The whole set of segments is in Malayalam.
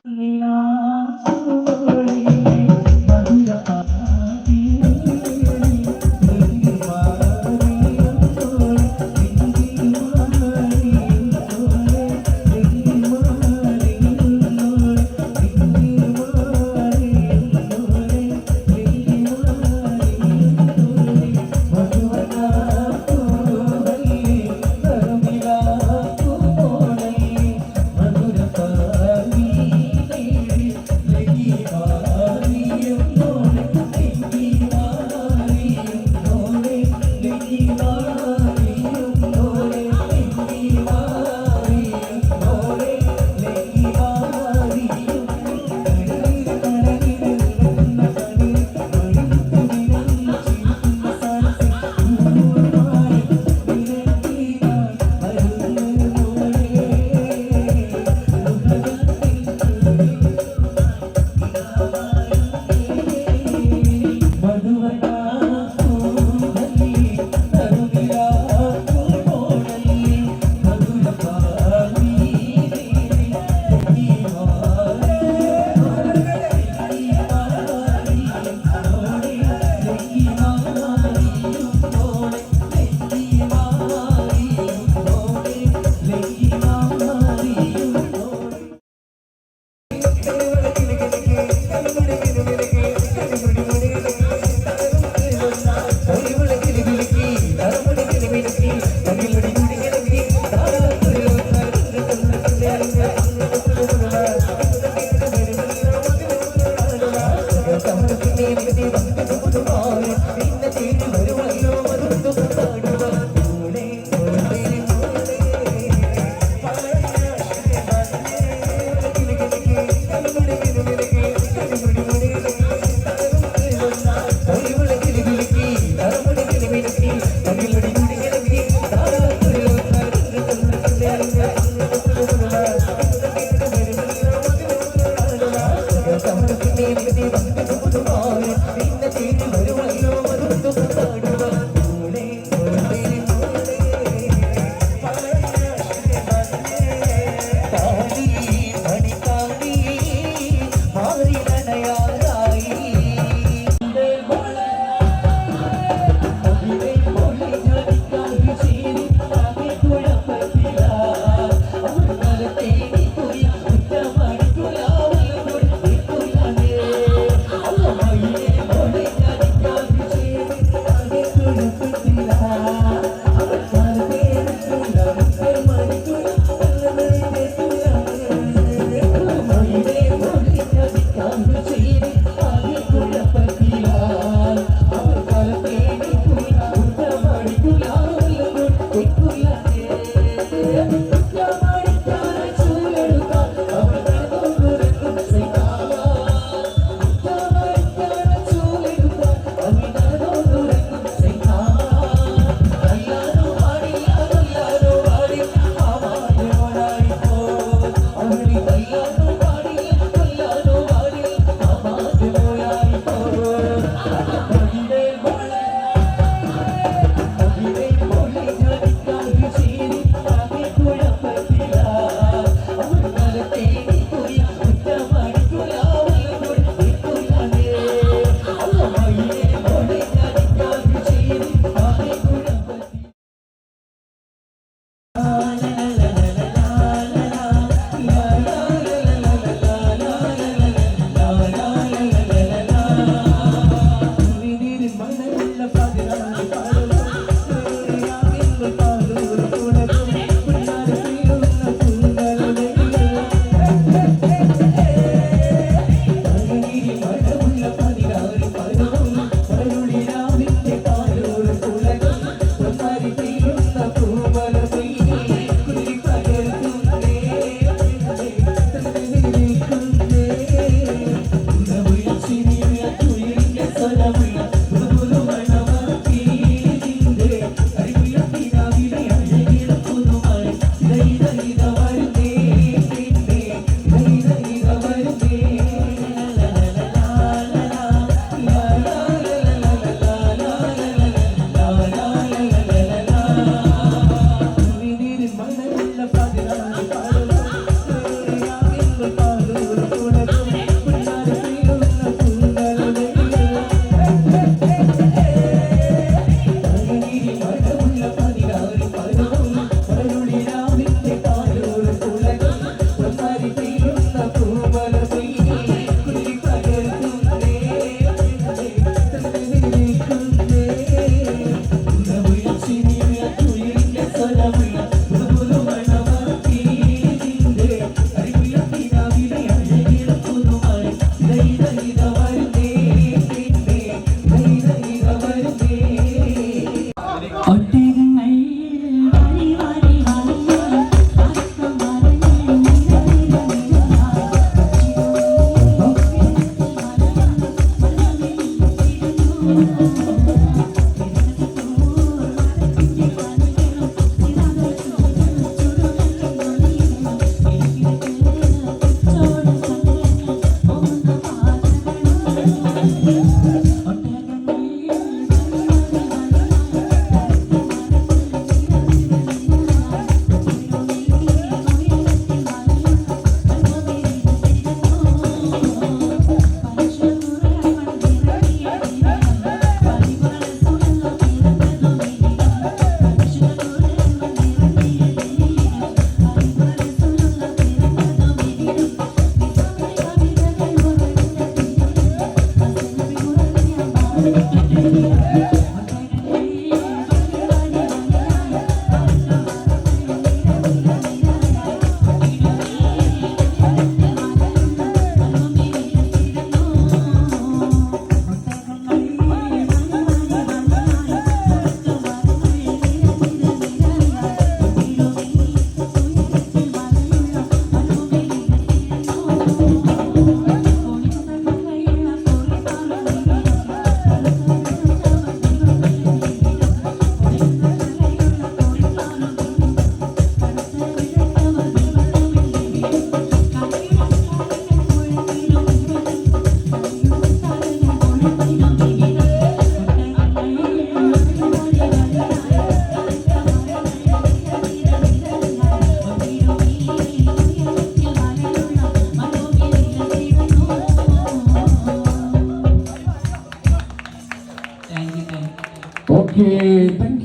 Madurai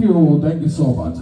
Thank you so much.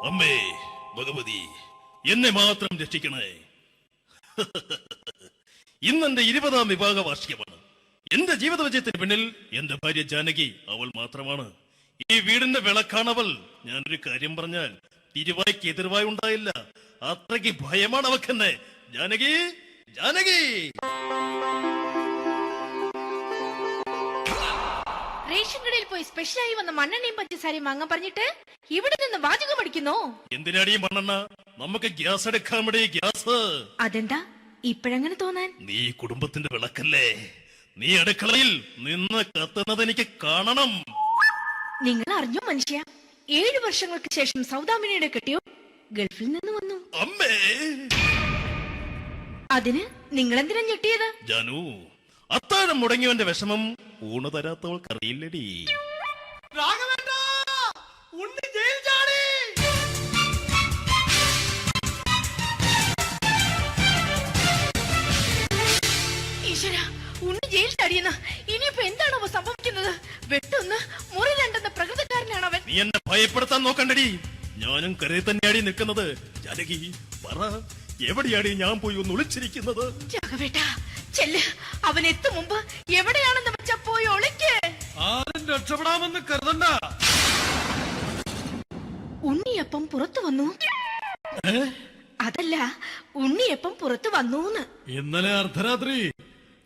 അമ്മേ ഭഗവതി, എന്നെ മാത്രം രക്ഷിക്കണേ. ഇന്നെന്റെ 20ാം വിവാഹ വാർഷികമാണ്. എന്റെ ജീവിത വിജയത്തിന് പിന്നിൽ എന്റെ ഭാര്യ ജാനകി അവൾ മാത്രമാണ്. ഈ വീടിന്റെ വിളക്കാണവൾ. ഞാനൊരു കാര്യം പറഞ്ഞാൽ തിരുവായ്ക്ക് എതിർവായി ഉണ്ടായില്ല. അത്രയ്ക്ക് ഭയമാണ് അവക്കെന്നെ. ജാനകി, ജാനകി. റേഷൻ കടയിൽ പോയി സ്പെഷ്യലായി വന്ന മണ്ണെണ്ണയും പഞ്ചസാരയും വാങ്ങാൻ പറഞ്ഞിട്ട് ഇവിടെ നിന്ന് വാചകം അടിക്കുന്നു. എന്തിനാടി മണ്ണെണ്ണ? നമുക്ക് ഗ്യാസ് എടുക്കാൻ വേണ്ടി. ഗ്യാസ്. അതെന്താ ഇപ്പഴങ്ങനെ തോന്നാൻ? നീ കുടുംബത്തിന്റെ വിളക്കല്ലേ. നീ അടുക്കളയിൽ നിന്ന് കത്തുന്നത് എനിക്ക് കാണണം. നിങ്ങൾ അറിഞ്ഞോ മനുഷ്യ, 7 വർഷങ്ങൾക്ക് ശേഷം സൗദാമിനിയുടെ കെട്ടിയോ ഗൾഫിൽ നിന്ന് വന്നു. അമ്മേ, അതിന് നിങ്ങൾ എന്തിനാ ഞെട്ടിയത്? ജാനു, അത്താഴം മുടങ്ങിയവന്റെ വിഷമം ഊണ് തരാത്തവൾക്കറിയില്ലടി. ഈശ്വര, ഉണ്ണി ജയിൽ ചാടിയെന്ന്. ഇനിയിപ്പോ എന്താണോ സംഭവിക്കുന്നത്? വെട്ടൊന്ന് മുറി രണ്ടെന്ന പ്രകൃതക്കാരനാണ് അവൻ. നീ എന്നെ ഭയപ്പെടുത്താൻ നോക്കണ്ടടി. ഞാനും കരയിൽ തന്നെയാടി നിൽക്കുന്നത്. ജാനകി, പറ, എവിടെയാടി ഞാൻ പോയി ഒന്ന് ഒളിച്ചിരിക്കുന്നത്? രാഘവേട്ട, ചെല്ല്. അവൻ എത്തും മുമ്പ് എവിടെയാണെന്ന് വെച്ചാ പോയി ഒളിക്ക്. ആരും രക്ഷപ്പെടാമെന്ന് കരുതണ്ട. ഉണ്ണിയപ്പം പുറത്തു വന്നു. അതല്ല, ഉണ്ണിയപ്പം പുറത്തു വന്നൂന്ന്. ഇന്നലെ അർദ്ധരാത്രി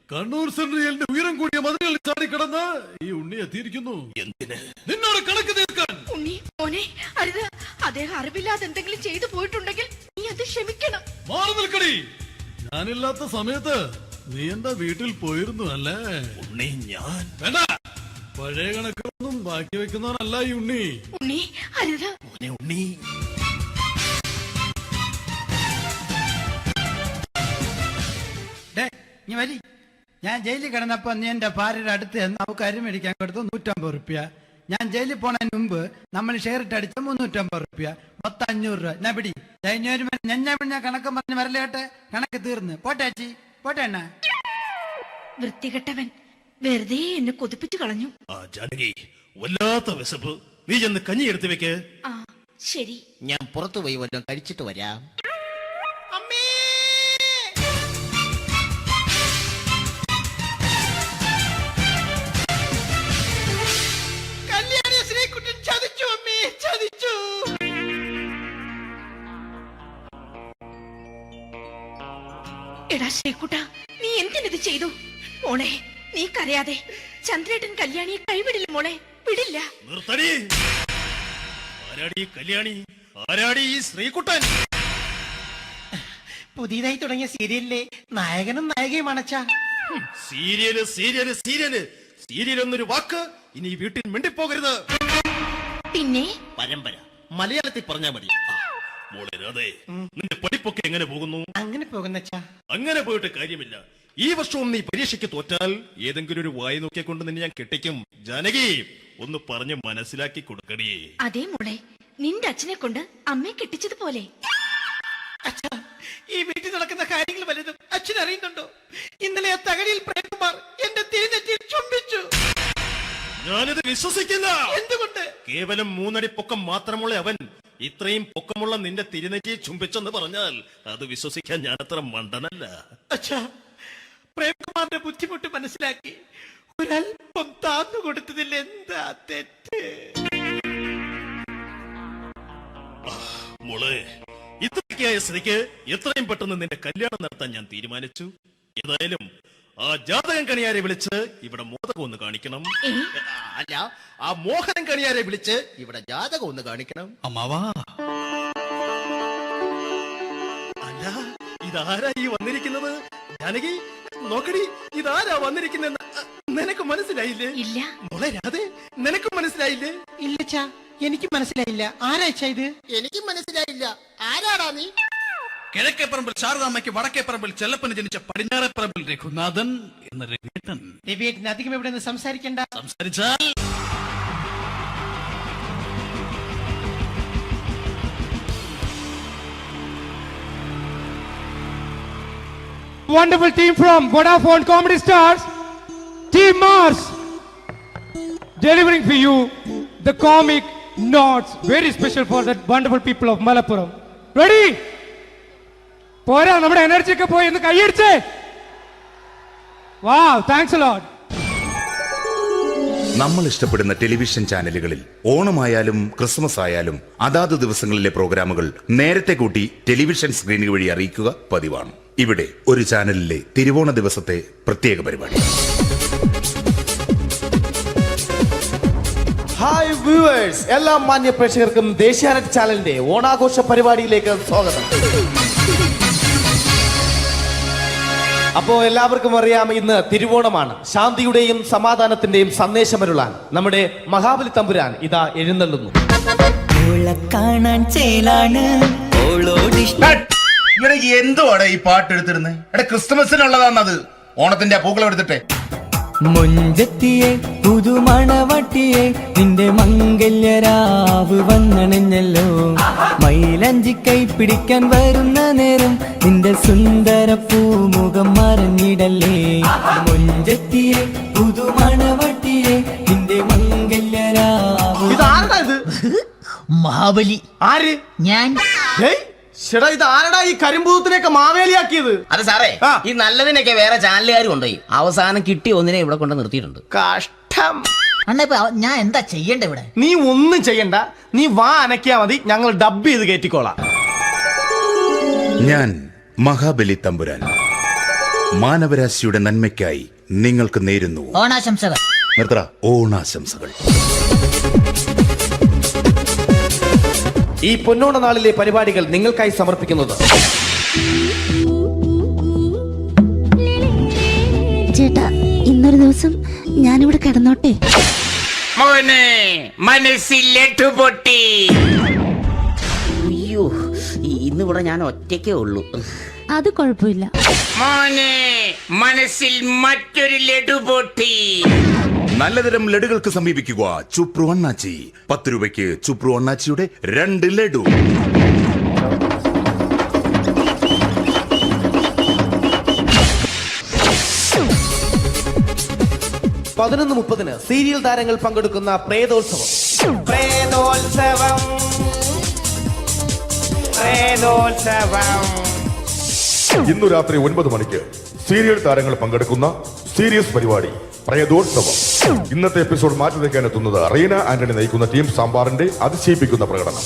കണ്ണൂർ സെൻട്രലിന്റെ ഉയരം കൂടിയ മതിലുകളിൽ ചാടിക്കിടന്ന് ഈ ഉണ്ണി എത്തിയിരിക്കുന്നു. എന്തിന്? നിന്നോട് കണക്ക് തീർക്കാൻ. ഉണ്ണി മോനെ, അരുത്. അദ്ദേഹം അറിവില്ലാതെ എന്തെങ്കിലും ചെയ്തു പോയിട്ടുണ്ടെങ്കിൽ നീ അത് ക്ഷമിക്കണം. മാറി നിൽക്കടി. ഞാനില്ലാത്ത സമയത്ത് നീ എന്താ വീട്ടിൽ പോയിരുന്നു അല്ലേ? ഉണ്ണി, ഞാൻ വേണ്ട. പഴയ കണക്കൊന്നും ബാക്കി വെക്കുന്നവനല്ല ഈ ഉണ്ണി. ഉണ്ണി, അരുത്. മോനെ ഉണ്ണി, നീ വരി. ഞാൻ ജയിലിൽ കിടന്നപ്പോ നീ എന്റെ ഭാര്യയുടെ അടുത്ത് നമുക്ക് അരി മേടിക്കാൻ കൊടുത്തു 150 റുപ്യ. ഞാൻ ജയിലിൽ പോണതിന് മുമ്പ് നമ്മൾ ഷെയർ ഇട്ട് അടിച്ച 350 റുപ്യ, മൊത്തം 500 രൂപ. ഞാൻ പിടി ഞാൻ കണക്ക് പറഞ്ഞ് വരലേട്ടെ. കണക്ക് തീർന്ന്. പോട്ടെ അച്ചി, പോട്ടെ അണ്ണ. വൃത്തികെട്ടവൻ വെറുതെ എന്നെ കൊതിപ്പിച്ചു കളഞ്ഞു. ആ ജാനകി, വല്ലാത്ത വിശപ്പ്. നീ ചെന്ന് കഞ്ഞി എടുത്തു വെക്ക്. ആ ശരി. ഞാൻ പുറത്തു പോയി വല്ലതും കഴിച്ചിട്ട് വരാം. എടാ ശ്രീകുട്ട, നീ എന്തിനത് ചെയ്തു? മോളെ, നീ കരയാതെ. ചന്ദ്രേട്ടൻ കല്യാണിയെ കൈവിടില്ല മോളെ, വിടില്ല. നിർത്തടി. ആരാടി കല്യാണി? ആരാടി ഈ ശ്രീകുട്ടൻ? പുതിയതായി തുടങ്ങിയ സീരിയലിലെ നായകനും നായികയും അണച്ചാ. സീരിയല് സീരിയല് സീരിയല് സീരിയൽ എന്നൊരു വാക്ക് ഇനി ഈ വീട്ടിൽ മിണ്ടിപ്പോകരുത്. പിന്നെ പരമ്പര മലയാളത്തിൽ പറഞ്ഞാ മതി. മോളെ രാധേ, നിന്റെ പഠിപ്പൊക്കെ എങ്ങനെ പോകുന്നു? അങ്ങനെ പോകുന്നച്ചാ. അങ്ങനെ പോയിട്ട് കാര്യമില്ല. ഈ വർഷവും നീ പരീക്ഷയ്ക്ക് തോറ്റാൽ ഏതെങ്കിലും ഒരു വായി നോക്കിക്കൊണ്ട് നിന്നെ ഞാൻ കെട്ടിക്കും. ജാനകി, ഒന്ന് പറഞ്ഞ് മനസ്സിലാക്കി കൊടുക്കണേ. അതേ മോളെ, നിന്റെ അച്ഛനെ കൊണ്ട് അമ്മയെ കെട്ടിച്ചതുപോലെ. അച്ഛാ, ഈ വീട്ടിൽ നടക്കുന്ന കാര്യങ്ങൾ വലുതും അച്ഛൻ അറിയുന്നുണ്ടോ? ഇന്നലെ ആ തകഴിയിൽ പ്രേംകുമാർ എന്റെ തിരുനെറ്റിയിൽ ചുംബിച്ചു. ഞാനിത് വിശ്വസിക്കില്ല. എന്തുകൊണ്ട്? കേവലം 3 അടി പൊക്കം മാത്രമുള്ള അവൻ ഇത്രയും പൊക്കമുള്ള നിന്റെ തിരുനെറ്റിയെ ചുംബിച്ചെന്ന് പറഞ്ഞാൽ അത് വിശ്വസിക്കാൻ ഞാൻ അത്ര മണ്ടനല്ല. അച്ഛാ, പ്രേംകുമാറിന്റെ ബുദ്ധിമുട്ട് മനസ്സിലാക്കി ഒരല്പം താന്നു കൊടുത്തതിൽ എന്താ തെറ്റ്? മോളെ, ഇത്രയ്ക്കായ സ്ഥിതിക്ക് എത്രയും പെട്ടെന്ന് നിന്റെ കല്യാണം നടത്താൻ ഞാൻ തീരുമാനിച്ചു. ഏതായാലും ആ ജാതകം കണിയാരെ വിളിച്ച് ഇവിടെ മോദകം ഒന്ന് കാണിക്കണം. അല്ല, ആ മോഹനം കണിയാരെ വിളിച്ച് ഇവിടെ ജാതകം ഒന്ന് കാണിക്കണം. അമ്മാവാ, അല്ല, ഇതാരാ ഈ വന്നിരിക്കുന്നത്? ജാനകി, നോക്കടി, ഇതാരാ വന്നിരിക്കുന്നെന്ന് നിനക്ക് മനസ്സിലായില്ലേ? ഇല്ല. മോളെ രാധേ, നിനക്ക് മനസ്സിലായില്ലേ? ഇല്ലച്ചാ, എനിക്ക് മനസ്സിലായില്ല. ആരാച്ചാ ഇത്? എനിക്കും മനസ്സിലായില്ല. ആരാടാ നീ? കിഴക്കേപ്പറമ്പിൽ ശാരദാമ്മയ്ക്ക് വടക്കേപ്പറമ്പിൽ ചെല്ലപ്പന് ജനിച്ച പടിഞ്ഞാറേപ്പറമ്പിൽ രഘുനാഥൻ എന്ന രഘുവേട്ടൻ. രവിയേട്ടൻ അധികം ഇവിടെ നിന്ന് സംസാരിക്കണ്ട. സംസാരിച്ചാൽ Wonderful team from Vodafone Comedy Stars, Team Mars, delivering for you the comic notes, very special for the wonderful people of Malappuram. Ready? പോരാ, നമ്മുടെ എനർജി ഒക്കെ പോയി ഒന്ന് കൈയടിച്ചേ. Wow, thanks a lot. നമ്മൾ ഇഷ്ടപ്പെടുന്ന ടെലിവിഷൻ ചാനലുകളിൽ ഓണമായാലും ക്രിസ്മസ് ആയാലും അതാത് ദിവസങ്ങളിലെ പ്രോഗ്രാമുകൾ നേരത്തെ കൂട്ടി ടെലിവിഷൻ സ്ക്രീനുകൾ വഴി അറിയിക്കുക പതിവാണ്. ഇവിടെ ഒരു ചാനലിലെ തിരുവോണ ദിവസത്തെ പ്രത്യേക പരിപാടി. ഹായ് വ്യൂവേഴ്സ്, എല്ലാ മാന്യ പ്രേക്ഷകർക്കും ദേശീയാനെറ്റ് ചാനലിന്റെ ഓണാഘോഷ പരിപാടിയിലേക്ക് സ്വാഗതം. അപ്പോ എല്ലാവർക്കും അറിയാം ഇന്ന് തിരുവോണമാണ്. ശാന്തിയുടെയും സമാധാനത്തിന്റെയും സന്ദേശമരുളാൻ നമ്മുടെ മഹാബലി തമ്പുരാൻ ഇതാ എഴുന്നള്ളുന്നു. കാണാൻ ചേലാണ് എന്തുവാടെ ഈ പാട്ട് എടുത്തിരുന്നത്? എടാ ക്രിസ്തുമസിനുള്ളതാണത്. ഓണത്തിന്റെ പൂക്കളം എടുത്തിട്ടെ. മുഞ്ചത്തിയെ പുതുമണവട്ടിയെ നിന്റെ മംഗല്യരാവ് വന്നണഞ്ഞല്ലോ. മൈലഞ്ചി കൈ പിടിക്കാൻ വരുന്ന നേരം നിന്റെ സുന്ദര പൂമുഖം മറഞ്ഞിടല്ലേ. മുഞ്ചത്തിയെ പുതുമണവട്ടിയെ നിന്റെ മംഗല്യരാവ്. ഇതാരടാ ഇത്? മഹാബലി. ആര്? ഞാൻ. ചേട്ടാ ഇത് ആരടാ ഈ കരിമ്പൂത്തിനെയൊക്കെ മാവേലിയാക്കിയത്? അത് സാറേ, ഈ നല്ലതിനൊക്കെ വേറെ ചാനലുകാർ കൊണ്ടുപോയി അവസാനം കിട്ടി ഒന്നിനെ ഇവിടെ കൊണ്ട് നിർത്തിയിട്ടുണ്ട്. കഷ്ടം. അണ്ണ ഇപ്പൊ ഞാൻ എന്താ ചെയ്യണ്ട ഇവിടെ? നീ ഒന്നും ചെയ്യണ്ട, നീ വാ അനക്കിയാ മതി, ഞങ്ങൾ ഡബ് ചെയ്ത് കയറ്റിക്കോളാം. ഞാൻ മഹാബലി തമ്പുരാൻ മാനവരാശിയുടെ നന്മയ്ക്കായി നിങ്ങൾക്ക് നേരുന്നു ഓണാശംസകൾ. നിർത്തറ ഓണാശംസകൾ. ഈ പൊന്നോണ നാളിലെ പരിപാടികൾ നിങ്ങൾക്കായി സമർപ്പിക്കുന്നത് ചേട്ടാ, ഇന്നൊരു ദിവസം ഞാനിവിടെ കിടന്നോട്ടെ. മോനെ മനസ്സിലെട്ടു പൊട്ടി. അയ്യോ, ഇന്നിവിടെ ഞാൻ ഒറ്റയ്ക്കേ ഉള്ളൂ. അത് കുഴപ്പമില്ല. മോനെ മനസ്സിൽ മറ്റൊരു ലഡു പൊട്ടി. നല്ലതരം ലഡുകൾക്ക് സമീപിക്കുക ചുപ്രു അണ്ണാച്ചി. 10 രൂപയ്ക്ക് ചുപ്രു അണ്ണാച്ചിയുടെ 2 ലഡു. പതിനൊന്ന് 30 സീരിയൽ താരങ്ങൾ പങ്കെടുക്കുന്ന പ്രേതോത്സവം. പ്രേതോത്സവം, പ്രേതോത്സവം. ഇന്നു രാത്രി 9 മണിക്ക് സീരിയൽ താരങ്ങൾ പങ്കെടുക്കുന്ന സീരിയസ് പരിപാടി പ്രേതോത്സവം. ഇന്നത്തെ എപ്പിസോഡ് മാറ്റി വയ്ക്കാൻ എത്തുന്നത് റീന ആന്റണി നയിക്കുന്ന ടീം സാമ്പാറിന്റെ അതിശയിപ്പിക്കുന്ന പ്രകടനം.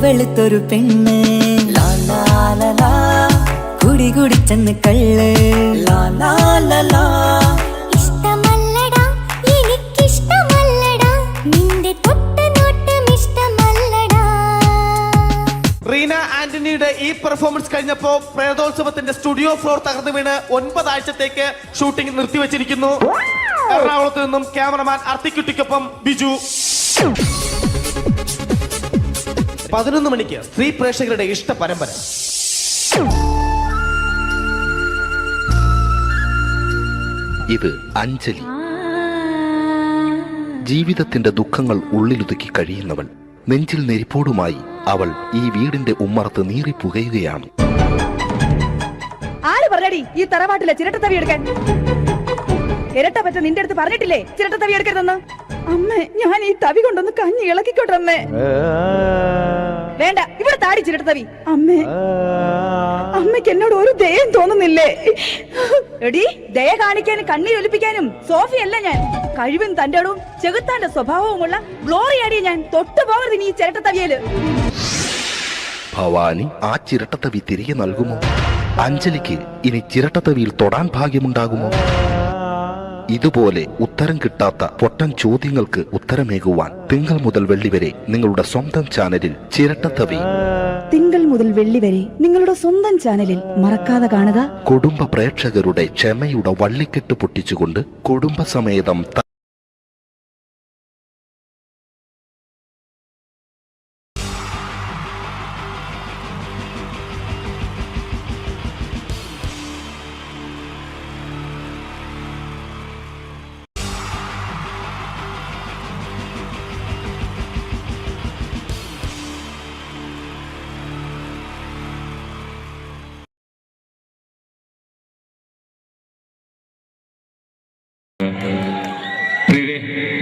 വെളുത്തൊരു പെണ്ണ് കുടി കുടിച്ചെന്ന് കള്ള്. ഇഷ്ടമല്ലടാ, എനിക്കിഷ്ടമല്ലടാ, നിന്റെ തൊട്ടനോട്ടം ഇഷ്ടമല്ലടാ. റീന ആന്റണിയുടെ ഈ പെർഫോമൻസ് കഴിഞ്ഞപ്പോ പ്രേതോത്സവത്തിന്റെ സ്റ്റുഡിയോ ഫ്ലോർ തകർന്നു വീണ് 9 ആഴ്ചത്തേക്ക് ഷൂട്ടിംഗ് നിർത്തിവെച്ചിരിക്കുന്നു. എറണാകുളത്ത് നിന്നും ക്യാമറമാൻ അർത്തിക്കുട്ടിക്കൊപ്പം ബിജു. 11 മണിക്ക് സ്ത്രീ പ്രേക്ഷകരുടെ ഇഷ്ട പരമ്പര. ഇത് അഞ്ജലി. ജീവിതത്തിന്റെ ദുഃഖങ്ങൾ ഉള്ളിലൊതുക്കി കഴിയുന്നവൾ. നെഞ്ചിൽ നെരിപ്പോടുമായി അവൾ ഈ വീടിന്റെ ഉമ്മറത്ത് നീറിപ്പുകയുകയാണ്. ആര് പറഞ്ഞടി ഈ തറവാട്ടിലെ ചിരട്ട തവി എടുക്കാൻ? ഇരട്ട പറ്റ നിന്റെ അടുത്ത് പറഞ്ഞിട്ടില്ലേ ചിരട്ട തവി എടുക്കരുതെന്ന്? അമ്മേ, ഞാൻ ഈ തവി കൊണ്ടൊന്ന് കഞ്ഞി ഇളക്കിക്കോട്ടെ അമ്മേ. വേണ്ട, ഇവിടെ താടി ചിരട്ട തവി. അമ്മേ, അമ്മയ്ക്ക് എന്നോട് ഒരു ദയം തോന്നുന്നില്ലേ? എടി, ദയ കാണിക്കാനും കണ്ണീരൊലിപ്പിക്കാനും സോഫിയല്ല ഞാൻ. കഴിവും തന്റെ ഇടവും ചെകുത്താന്റെ സ്വഭാവവുമുള്ള ഗ്ലോറിയാടിയ ഞാൻ. തൊട്ടു പോകരുത് നീ ചിരട്ട തവിയല്. ഭവാനി ആ ചിരട്ടത്തവി തിരികെ നൽകുമോ? അഞ്ജലിക്ക് ഇനി ചിരട്ടത്തവിയിൽ തൊടാൻ ഭാഗ്യമുണ്ടാകുമോ? ഇതുപോലെ ഉത്തരം കിട്ടാത്ത പൊട്ടൻ ചോദ്യങ്ങൾക്ക് ഉത്തരമേകുവാൻ തിങ്കൾ മുതൽ വെള്ളി വരെ നിങ്ങളുടെ സ്വന്തം ചാനലിൽ ചിരട്ടത്തവി. തിങ്കൾ മുതൽ വെള്ളി വരെ നിങ്ങളുടെ സ്വന്തം ചാനലിൽ മറക്കാതെ കാണുക. കുടുംബ പ്രേക്ഷകരുടെ ക്ഷമയുടെ വള്ളിക്കെട്ട് പൊട്ടിച്ചുകൊണ്ട് കുടുംബസമേതം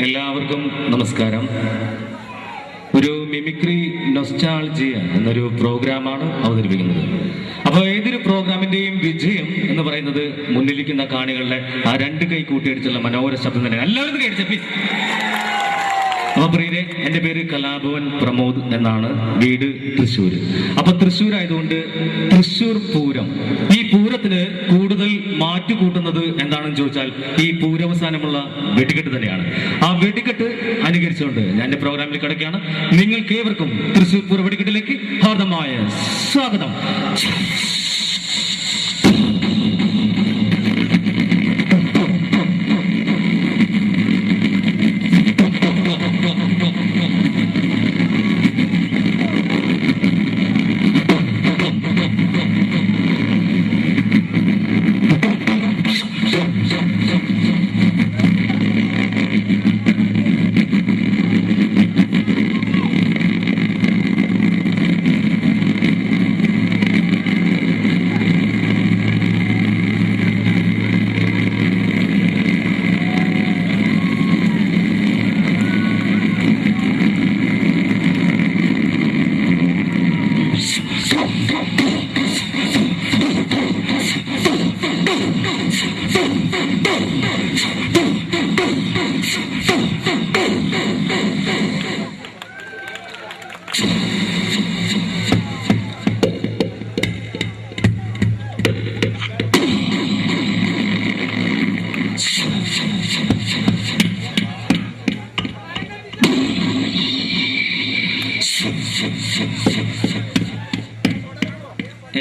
എല്ലാവർക്കും നമസ്കാരം. ഒരു മിമിക്രി നൊസ്റ്റാൾജിയ എന്നൊരു പ്രോഗ്രാമാണ് അവതരിപ്പിക്കുന്നത്. അപ്പോൾ ഏതൊരു പ്രോഗ്രാമിന്റെയും വിജയം എന്ന് പറയുന്നത് മുന്നിലിരിക്കുന്ന കാണികളുടെ ആ 2 കൈ കൂട്ടിയടിച്ചുള്ള മനോഹര ശബ്ദം തന്നെ. എല്ലാവരും കേട്ടിച്ച പ്ലീസ്. അപ്പൊ പ്രിയരെ, എന്റെ പേര് കലാഭവൻ പ്രമോദ് എന്നാണ്, വീട് തൃശ്ശൂർ. അപ്പൊ തൃശ്ശൂർ ആയതുകൊണ്ട് തൃശ്ശൂർ പൂരം, ഈ പൂരത്തിന് കൂടുതൽ മാറ്റുകൂട്ടുന്നത് എന്താണെന്ന് ചോദിച്ചാൽ ഈ പൂരവസാനമുള്ള വെടിക്കെട്ട് തന്നെയാണ്. ആ വെടിക്കെട്ട് അനുകരിച്ചുകൊണ്ട് ഞാൻ എന്റെ പ്രോഗ്രാമിൽ കിടക്കുകയാണ്. നിങ്ങൾക്ക് ഏവർക്കും തൃശ്ശൂർ പൂര വെടിക്കെട്ടിലേക്ക് ഹാർദമായ സ്വാഗതം.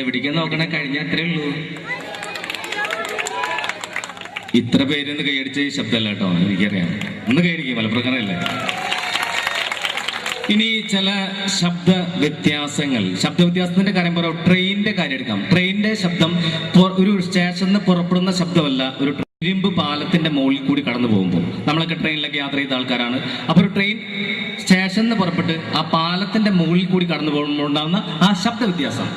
എവിടേക്കാ നോക്കണേ? കഴിഞ്ഞ അത്രേ ഉള്ളൂ. ഇത്ര പേരൊന്ന് കൈയടിച്ച ശബ്ദമല്ല കേട്ടോ, എനിക്കറിയാം. ഒന്ന് കൈയടിക്കും, മലപ്രകാരമല്ലേ. ഇനി ചില ശബ്ദ വ്യത്യാസത്തിന്റെ കാര്യം പറയാം. ട്രെയിനിന്റെ കാര്യം എടുക്കാം. ട്രെയിനിന്റെ ശബ്ദം ഒരു സ്റ്റേഷനിൽ നിന്ന് പുറപ്പെടുന്ന ശബ്ദമല്ല, ഒരു ഇരുമ്പ് പാലത്തിന്റെ മുകളിൽ കൂടി കടന്നു പോകുമ്പോൾ. നമ്മളൊക്കെ ട്രെയിനിലൊക്കെ യാത്ര ചെയ്ത ആൾക്കാരാണ്. അപ്പൊ ഒരു ട്രെയിൻ സ്റ്റേഷനിൽ നിന്ന് പുറപ്പെട്ട് ആ പാലത്തിന്റെ മുകളിൽ കൂടി കടന്നു പോകുമ്പോൾ ഉണ്ടാകുന്ന ആ ശബ്ദ വ്യത്യാസം.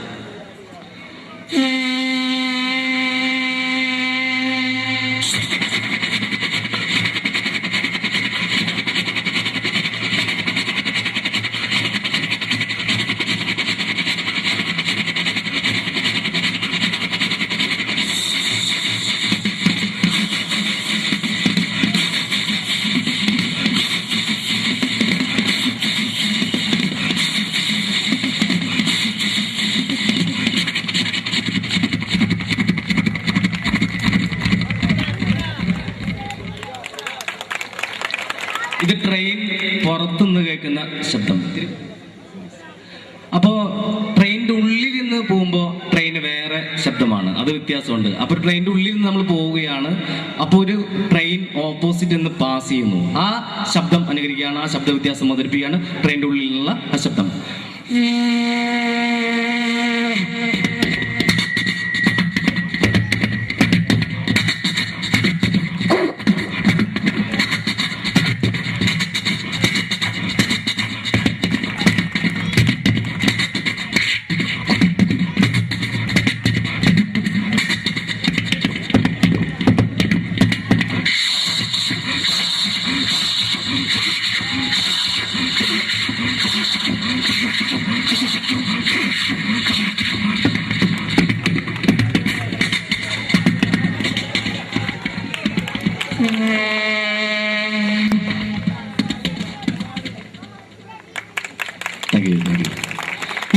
ഇത് ട്രെയിൻ പുറത്തുനിന്ന് കേൾക്കുന്ന ശബ്ദം. അപ്പോ ട്രെയിനിന്റെ ഉള്ളിൽ നിന്ന് പോകുമ്പോൾ ട്രെയിന് വേറെ ശബ്ദമാണ്, അത് വ്യത്യാസമുണ്ട്. അപ്പൊ ട്രെയിനിന്റെ ഉള്ളിൽ നിന്ന് നമ്മൾ പോവുകയാണ്, അപ്പോൾ ഒരു ട്രെയിൻ ഓപ്പോസിറ്റ് നിന്ന് പാസ് ചെയ്യുന്നു, ആ ശബ്ദം അനുകരിക്കുകയാണ്, ആ ശബ്ദ വ്യത്യാസം അവതരിപ്പിക്കുകയാണ് ട്രെയിനിന്റെ ഉള്ളിൽ നിന്നുള്ള ആ ശബ്ദം.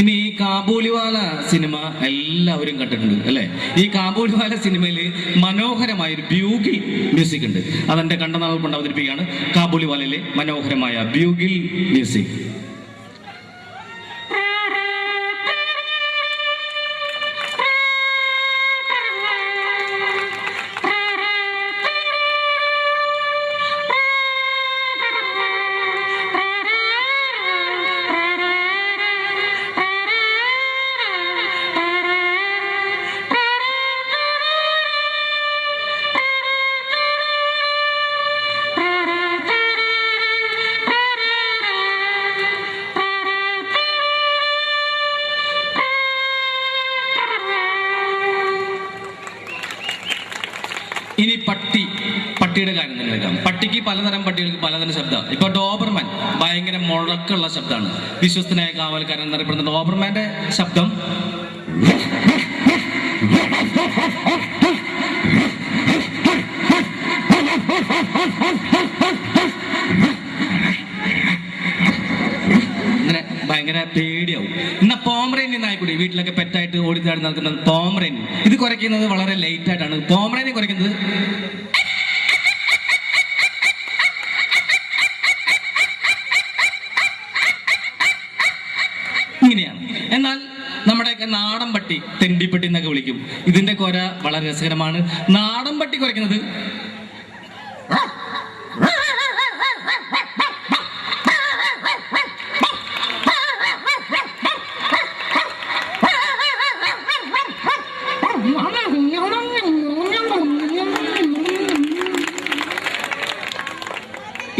ഇനി ഈ കാബൂളിവാല സിനിമ എല്ലാവരും കണ്ടിട്ടുണ്ട് അല്ലെ? ഈ കാബൂളിവാല സിനിമയിൽ മനോഹരമായ ഒരു ബ്യൂഗിൽ മ്യൂസിക് ഉണ്ട്. അതെന്റെ കണ്ടനാൾ കൊണ്ട് അവതരിപ്പിക്കുകയാണ് കാബൂളിവാലയിലെ മനോഹരമായ ബ്യൂഗിൽ മ്യൂസിക്. ഇനി പട്ടിയുടെ കാര്യം തന്നെ എടുക്കാം. പട്ടിക്ക് പലതരം പട്ടികൾക്ക് പലതരം ശബ്ദം. ഇപ്പൊ ഡോബർമാൻ ഭയങ്കര മുഴക്കമുള്ള ശബ്ദമാണ്. വിശ്വസ്തനായ കാവൽക്കാരൻ എന്നറിയപ്പെടുന്ന ഡോബർമാന്റെ ശബ്ദം ഭയങ്കര പേടിയാവും. എന്നാ പോമറേനിയൻ നായ്ക്കുട്ടി വീട്ടിലൊക്കെ പെറ്റായിട്ട് ഓടിച്ചാടി നടക്കുന്ന പോമറേനിയൻ ഇത് കുറയ്ക്കുന്നത് വളരെ ലേറ്റ് ആയിട്ടാണ്. പോമറേനിയൻ കുറയ്ക്കുന്നത് ഇങ്ങനെയാണ്. എന്നാൽ നമ്മുടെയൊക്കെ നാടൻ പട്ടി തെണ്ടിപ്പട്ടി എന്നൊക്കെ വിളിക്കും. ഇതിന്റെ കൊര വളരെ രസകരമാണ്. നാടൻ പട്ടി കുറയ്ക്കുന്നത്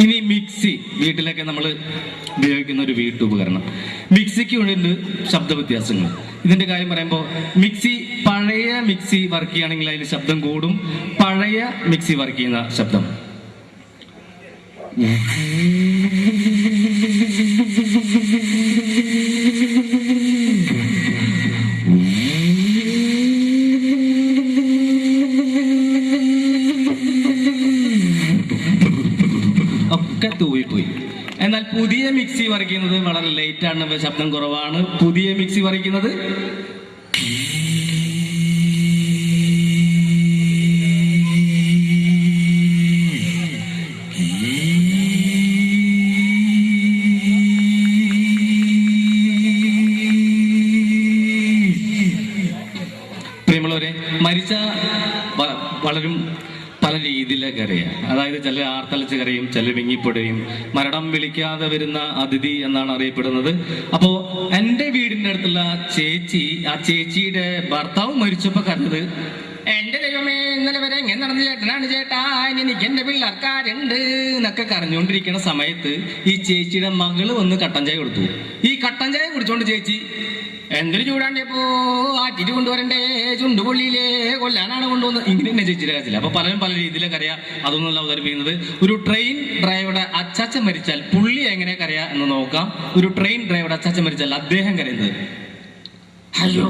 ഇനി മിക്സി വീട്ടിലൊക്കെ നമ്മൾ ഉപയോഗിക്കുന്ന ഒരു വീട്ടുപകരണം. മിക്സിക്ക് ഉണ്ട് ശബ്ദ വ്യത്യാസങ്ങൾ. ഇതിന്റെ കാര്യം പറയുമ്പോൾ മിക്സി പഴയ മിക്സി വർക്ക് ചെയ്യുകയാണെങ്കിൽ അതിൽ ശബ്ദം കൂടും. പഴയ മിക്സി വർക്ക് ചെയ്യുന്ന ശബ്ദം ഒക്കെ തൂവിപ്പോയി. എന്നാൽ പുതിയ മിക്സി വർക്ക് ചെയ്യുന്നത് വളരെ ലേറ്റ് ആണ്, ശബ്ദം കുറവാണ്. പുതിയ മിക്സി വർക്ക് ചെയ്യുന്നത് പ്രിയമുള്ളവരെ, മരിച്ച വളരും പല രീതിയിലൊക്കെ അറിയാം. അതായത് ചില ആർത്തലച്ച് കരയും, ചില വിങ്ങിപ്പൊടയും. മരണം വിളിക്കാതെ വരുന്ന അതിഥി എന്നാണ് അറിയപ്പെടുന്നത്. അപ്പോ എന്റെ വീടിന്റെ അടുത്തുള്ള ആ ചേച്ചിയുടെ ഭർത്താവ് മരിച്ചപ്പോ കണ്ടത്, എന്റെ ദൈവമേ ഇന്നലെ വരെ എങ്ങനെ നടന്ന ചേട്ടനാണ് ചേട്ടാ, എനിക്ക് എന്റെ പിള്ളേർക്കാരുണ്ട് എന്നൊക്കെ കരഞ്ഞുകൊണ്ടിരിക്കുന്ന സമയത്ത് ഈ ചേച്ചിയുടെ മകള് വന്ന് കട്ടൻ ചായ കൊടുത്തു. ഈ കട്ടൻ ചായ കുടിച്ചോണ്ട് ചേച്ചി എന്തൊരു ചൂടാണ്ടിയപ്പോ ആറ്റിട്ട് കൊണ്ടുവരണ്ടേ, ചുണ്ടുപൊള്ളിയിലേ കൊല്ലാനാണ് കൊണ്ടുവന്ന് ഇങ്ങനെ തന്നെ ചേച്ചിയുടെ കാര്യത്തില്ല. അപ്പൊ പലരും പല രീതിയിലൊക്കെ അറിയാം. അതൊന്നുമല്ല അവതരിപ്പിക്കുന്നത്. ഒരു ട്രെയിൻ ഡ്രൈവറുടെ അച്ചാച്ചൻ മരിച്ചാൽ പുള്ളി എങ്ങനെ കരയാ എന്ന് നോക്കാം. ഒരു ട്രെയിൻ ഡ്രൈവറുടെ അച്ചാച്ചൻ മരിച്ചാൽ അദ്ദേഹം കരയുന്നത് ഹലോ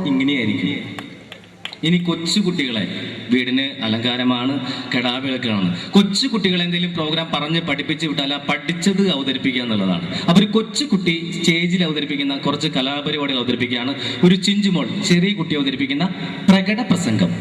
ഇങ്ങനെയായിരിക്കും. ഇനി കൊച്ചുകുട്ടികളെ വീടിന് അലങ്കാരമാണ്, കെടാവിളക്കാണ്. കൊച്ചുകുട്ടികളെ എന്തെങ്കിലും പ്രോഗ്രാം പറഞ്ഞ് പഠിപ്പിച്ച് വിട്ടാൽ ആ പഠിച്ചത് അവതരിപ്പിക്കുക എന്നുള്ളതാണ്. അപ്പൊ ഒരു കൊച്ചുകുട്ടി സ്റ്റേജിൽ അവതരിപ്പിക്കുന്ന കുറച്ച് കലാപരിപാടികൾ അവതരിപ്പിക്കുകയാണ്. ഒരു ചിഞ്ചുമോൾ ചെറിയ കുട്ടി അവതരിപ്പിക്കുന്ന പ്രകട പ്രസംഗം.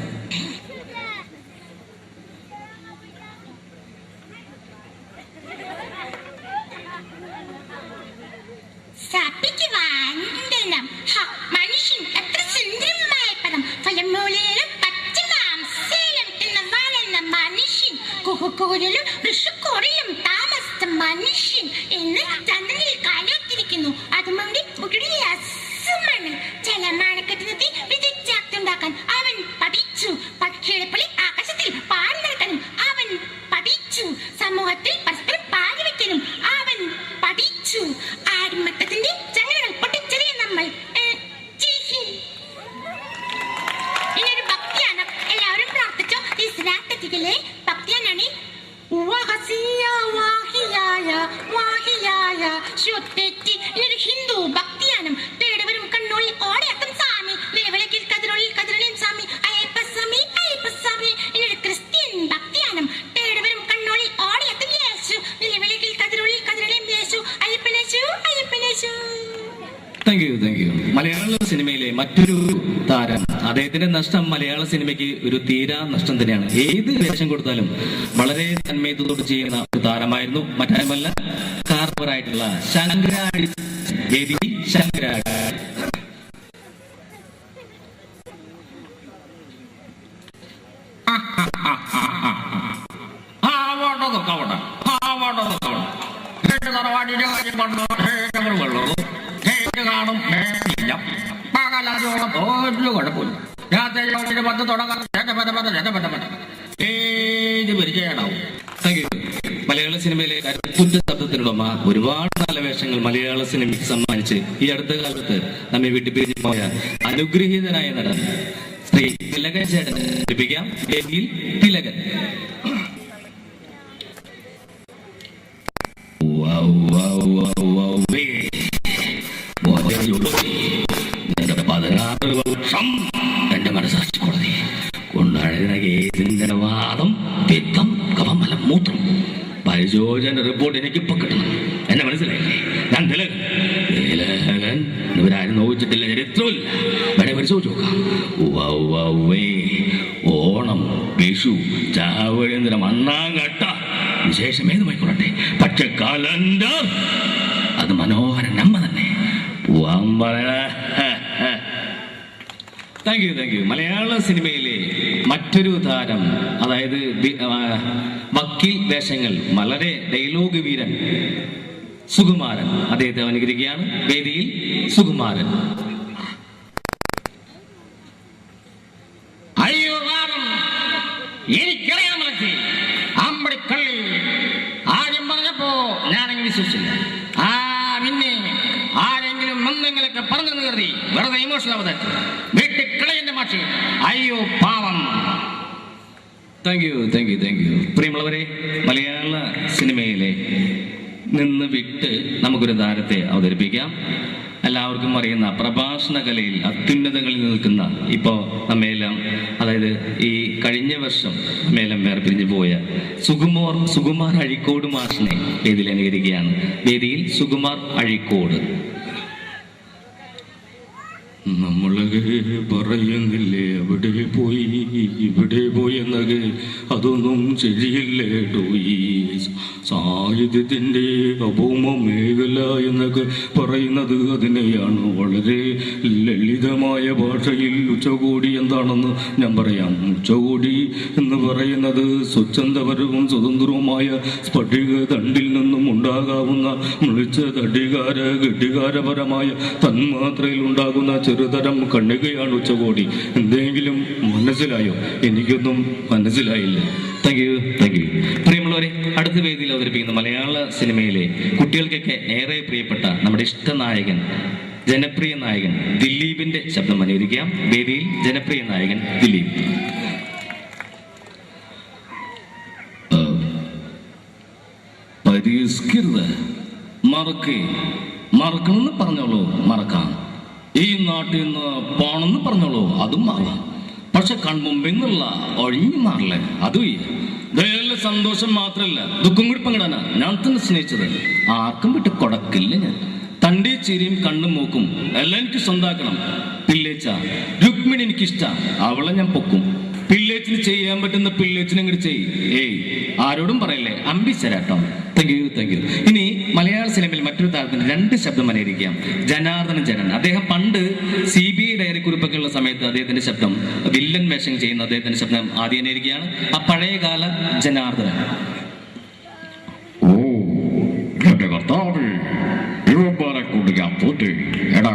മനുഷ്യൻ എത്ര സുന്ദരമായ പദം, ഫലമൂലയിലും പച്ചമാംസയിലും തിന്ന വളർന്ന മനുഷ്യൻ, കുഹുകൂരിലും ഋഷുക്കൂറിലും താമസിച്ച മനുഷ്യൻ എന്ന് ചന്ദ്രനിൽ കാലോത്തിരിക്കുന്നു. അതുകൊണ്ട് ഉടനെ ജലമാനക്കെട്ടിനെത്തി വിദ്യുച്ഛക്തിയുണ്ടാക്കാൻ അവൻ പഠിച്ചു. പക്ഷിയുടെ പോലെ ആകാശത്തിൽ പാറി നടക്കാനും അവൻ പഠിച്ചു. സമൂഹത്തിൽ പരസ്പരം പാരി വയ്ക്കാനും അവൻ പഠിച്ചു. ആടുമട്ടത്തിന്റെ ചങ്ങലകൾ പൊട്ടിച്ചെറിയ നമ്മൾ ഇനിയൊരു ഭക്തിയാണ്. എല്ലാവരും പ്രാർത്ഥിച്ചോ. ഈ സ്നാത്തത്തിലെ ഭക്തിയാനാണ് ഇതൊരു ഹിന്ദു ഭക്തിയാനം. തേടവരും കണ്ണുള്ളിൽ ഓടയത്തും സ്വാമി, നിലവിളക്കിൽ കതിരൊള്ളിൽ കതിരൊളിയും സ്വാമി, അയ്യപ്പസ്വാമി അയ്യപ്പസ്വാമി. ഇതൊരു ക്രിസ്ത്യൻ ഭക്തിയാനം. തേടവരും കണ്ണുള്ളിൽ ഓടയത്തും യേശു, നിലവിളക്കിൽ കതിരൊള്ളിൽ കതിരൊളിയും യേശു, അയ്യപ്പനേശു അയ്യപ്പനേശു. Thank you. മലയാള സിനിമയിലെ മറ്റൊരു താരം, അദ്ദേഹത്തിന്റെ നഷ്ടം മലയാള സിനിമയ്ക്ക് ഒരു തീരാ നഷ്ടം തന്നെയാണ്. ഏത് വേഷം കൊടുത്താലും വളരെ തന്മയത്തോട് ചെയ്യുന്ന ഒരു താരമായിരുന്നു. മറ്റാരുമല്ല, കാർവറായിട്ടുള്ള ശങ്കരാടി ദേവി. ശങ്കരാടി കാണും ഒരു കുഴപ്പമില്ല. മലയാള സിനിമയിലെ കരുത്തുറ്റ ശബ്ദത്തിനുടമ ഒരുപാട് നല്ല വേഷങ്ങൾ മലയാള സിനിമയ്ക്ക് സമ്മാനിച്ച് ഈ അടുത്ത കാലത്ത് നമ്മെ വിട്ടുപിരിഞ്ഞു പോയ അനുഗ്രഹീതനായ നടൻ ശ്രീ തിലകൻ ചേട്ടൻ ലഭിക്കാം. തിലകൻ ജോർജന്റെ റിപ്പോർട്ട് എനിക്ക് ഇപ്പൊ കിട്ടണം. എന്നെ മനസ്സിലായില്ലേ? ഞാൻ തിലകൻ. തിലകൻ ഇവരാരും നോക്കിച്ചിട്ടില്ല, ചരിത്രമില്ല. വേണേ പരിശോധിച്ച് നോക്കാം. ഓണം, വിഷു, ചാവഴേന്ദ്രം, അണ്ണാങ്കട്ട, വിശേഷം ഏതുമായിക്കൊള്ളട്ടെ, പക്ഷെ കലണ്ടർ അത് മനോഹര നമ്മ തന്നെ. Thank you. മലയാള സിനിമയിലെ മറ്റൊരു താരം, അതായത് വക്കീൽ വേഷങ്ങൾ, വളരെ ഡയലോഗ് വീരൻ സുകുമാരൻ, അദ്ദേഹത്തെ അനുകരിക്കുകയാണ്. വേദിയിൽ സുകുമാരൻ. അയ്യോ വാദം എനിക്കറിയാൻ മനസ്സിൽ അമ്പടിക്കള്ളി ആദ്യം പറഞ്ഞപ്പോ ഞാനെങ്കിലും വിശ്വസിച്ചില്ല. പിന്നെ ആരെങ്കിലും എന്തെങ്കിലൊക്കെ പറഞ്ഞെന്ന് കരുതി വെറുതെ ഇമോഷണൽ അവതരിച്ചു വീട്ടിൽ കളയന്റെ മാഷി. അയ്യോ പാവം. Thank you. പ്രിയമുള്ളവരെ, മലയാള സിനിമയിലെ നിന്ന് വിട്ട് നമുക്കൊരു താരത്തെ അവതരിപ്പിക്കാം. എല്ലാവർക്കും അറിയുന്ന പ്രഭാഷണ കലയിൽ അത്യുന്നതങ്ങളിൽ നിൽക്കുന്ന, ഇപ്പോൾ നമ്മയെല്ലാം, അതായത് ഈ കഴിഞ്ഞ വർഷം നമ്മയെല്ലാം വേർപിരിഞ്ഞു പോയ സുകുമാർ അഴീക്കോട് മാഷിനെ വേദിയിൽ അനുകരിക്കുകയാണ്. വേദിയിൽ സുകുമാർ അഴീക്കോട്. നമ്മളെ പറയുന്നില്ലേ അവിടെ പോയി ഇവിടെ പോയി എന്നൊക്കെ, അതൊന്നും ശരിയല്ലേട്ടോ. ഈ സാഹിത്യത്തിൻ്റെ അഭൗമ മേഖല എന്നൊക്കെ പറയുന്നത് അതിനെയാണ്. വളരെ ലളിതമായ ഭാഷയിൽ ഉച്ചകോടി എന്താണെന്ന് ഞാൻ പറയാം. ഉച്ചകോടി എന്ന് പറയുന്നത് സ്വച്ഛന്തപരവും സ്വതന്ത്രവുമായ സ്ഫടിക തണ്ടിൽ നിന്നും ഉണ്ടാകാവുന്ന മിളിച്ച ഘടികാരപരമായ തന്മാത്രയിൽ ഉണ്ടാകുന്ന ചെറുതരം കണ്ണികയാണ് ഉച്ചകോടി. എന്തെങ്കിലും മനസ്സിലായോ? എനിക്കൊന്നും മനസ്സിലായില്ല. Thank you. പ്രിയമുള്ളവരെ, അടുത്ത വേദിയിൽ അവതരിപ്പിക്കുന്ന മലയാള സിനിമയിലെ കുട്ടികൾക്കൊക്കെ ഏറെ പ്രിയപ്പെട്ട നമ്മുടെ ഇഷ്ടനായകൻ, ജനപ്രിയ നായകൻ ദിലീപിന്റെ ശബ്ദം അനുകരിക്കാം. വേദിയിൽ ജനപ്രിയ നായകൻ ദിലീപ്. മറക്കണമെന്ന് പറഞ്ഞോളൂ, മറക്കാം. ഈ നാട്ടിൽ നിന്ന് പോണെന്ന് പറഞ്ഞോളൂ, അതും മാറാം. പക്ഷെ കൺമുമ്പിൽ നിന്നുള്ള ഒഴിഞ്ഞു മാറില്ലേ, അതും ഇതേലെ സന്തോഷം മാത്രമല്ല, ദുഃഖം കൂടി പങ്കിടാനാ ഞാൻ തന്നെ സ്നേഹിച്ചത്. ആർക്കും വിട്ട് കൊടക്കില്ല ഞാൻ. തൻ്റെ ചിരിയും കണ്ണും മൂക്കും എല്ലാം എനിക്ക് സ്വന്താക്കണം. പിള്ളേച്ച രുക്മിണി എനിക്കിഷ്ട, അവളെ ഞാൻ പൊക്കും. പിള്ളേച്ചിന് ചെയ്യാൻ പറ്റുന്ന പിള്ളേച്ചിനെ ഇങ്ങോട്ട് ചെയ്യും. ആരോടും പറയില്ലേ, അമ്പിച്ചരാട്ടോ. Thank you. ഇനി മലയാള സിനിമയിൽ മറ്റൊരു താരത്തിന് 2 ശബ്ദം അനുകരിക്കാം. ജനാർദ്ദനൻ. അദ്ദേഹം പണ്ട് CBI ഡയറി കുറിപ്പൊക്കെയുള്ള സമയത്ത് അദ്ദേഹത്തിന്റെ ശബ്ദം, വില്ലൻ വേഷം ചെയ്യുന്ന അദ്ദേഹത്തിന്റെ ശബ്ദം ആദ്യം അനുകരിക്കുകയാണ്. ആ പഴയകാല ജനാർദ്ദനൻ. എടാ,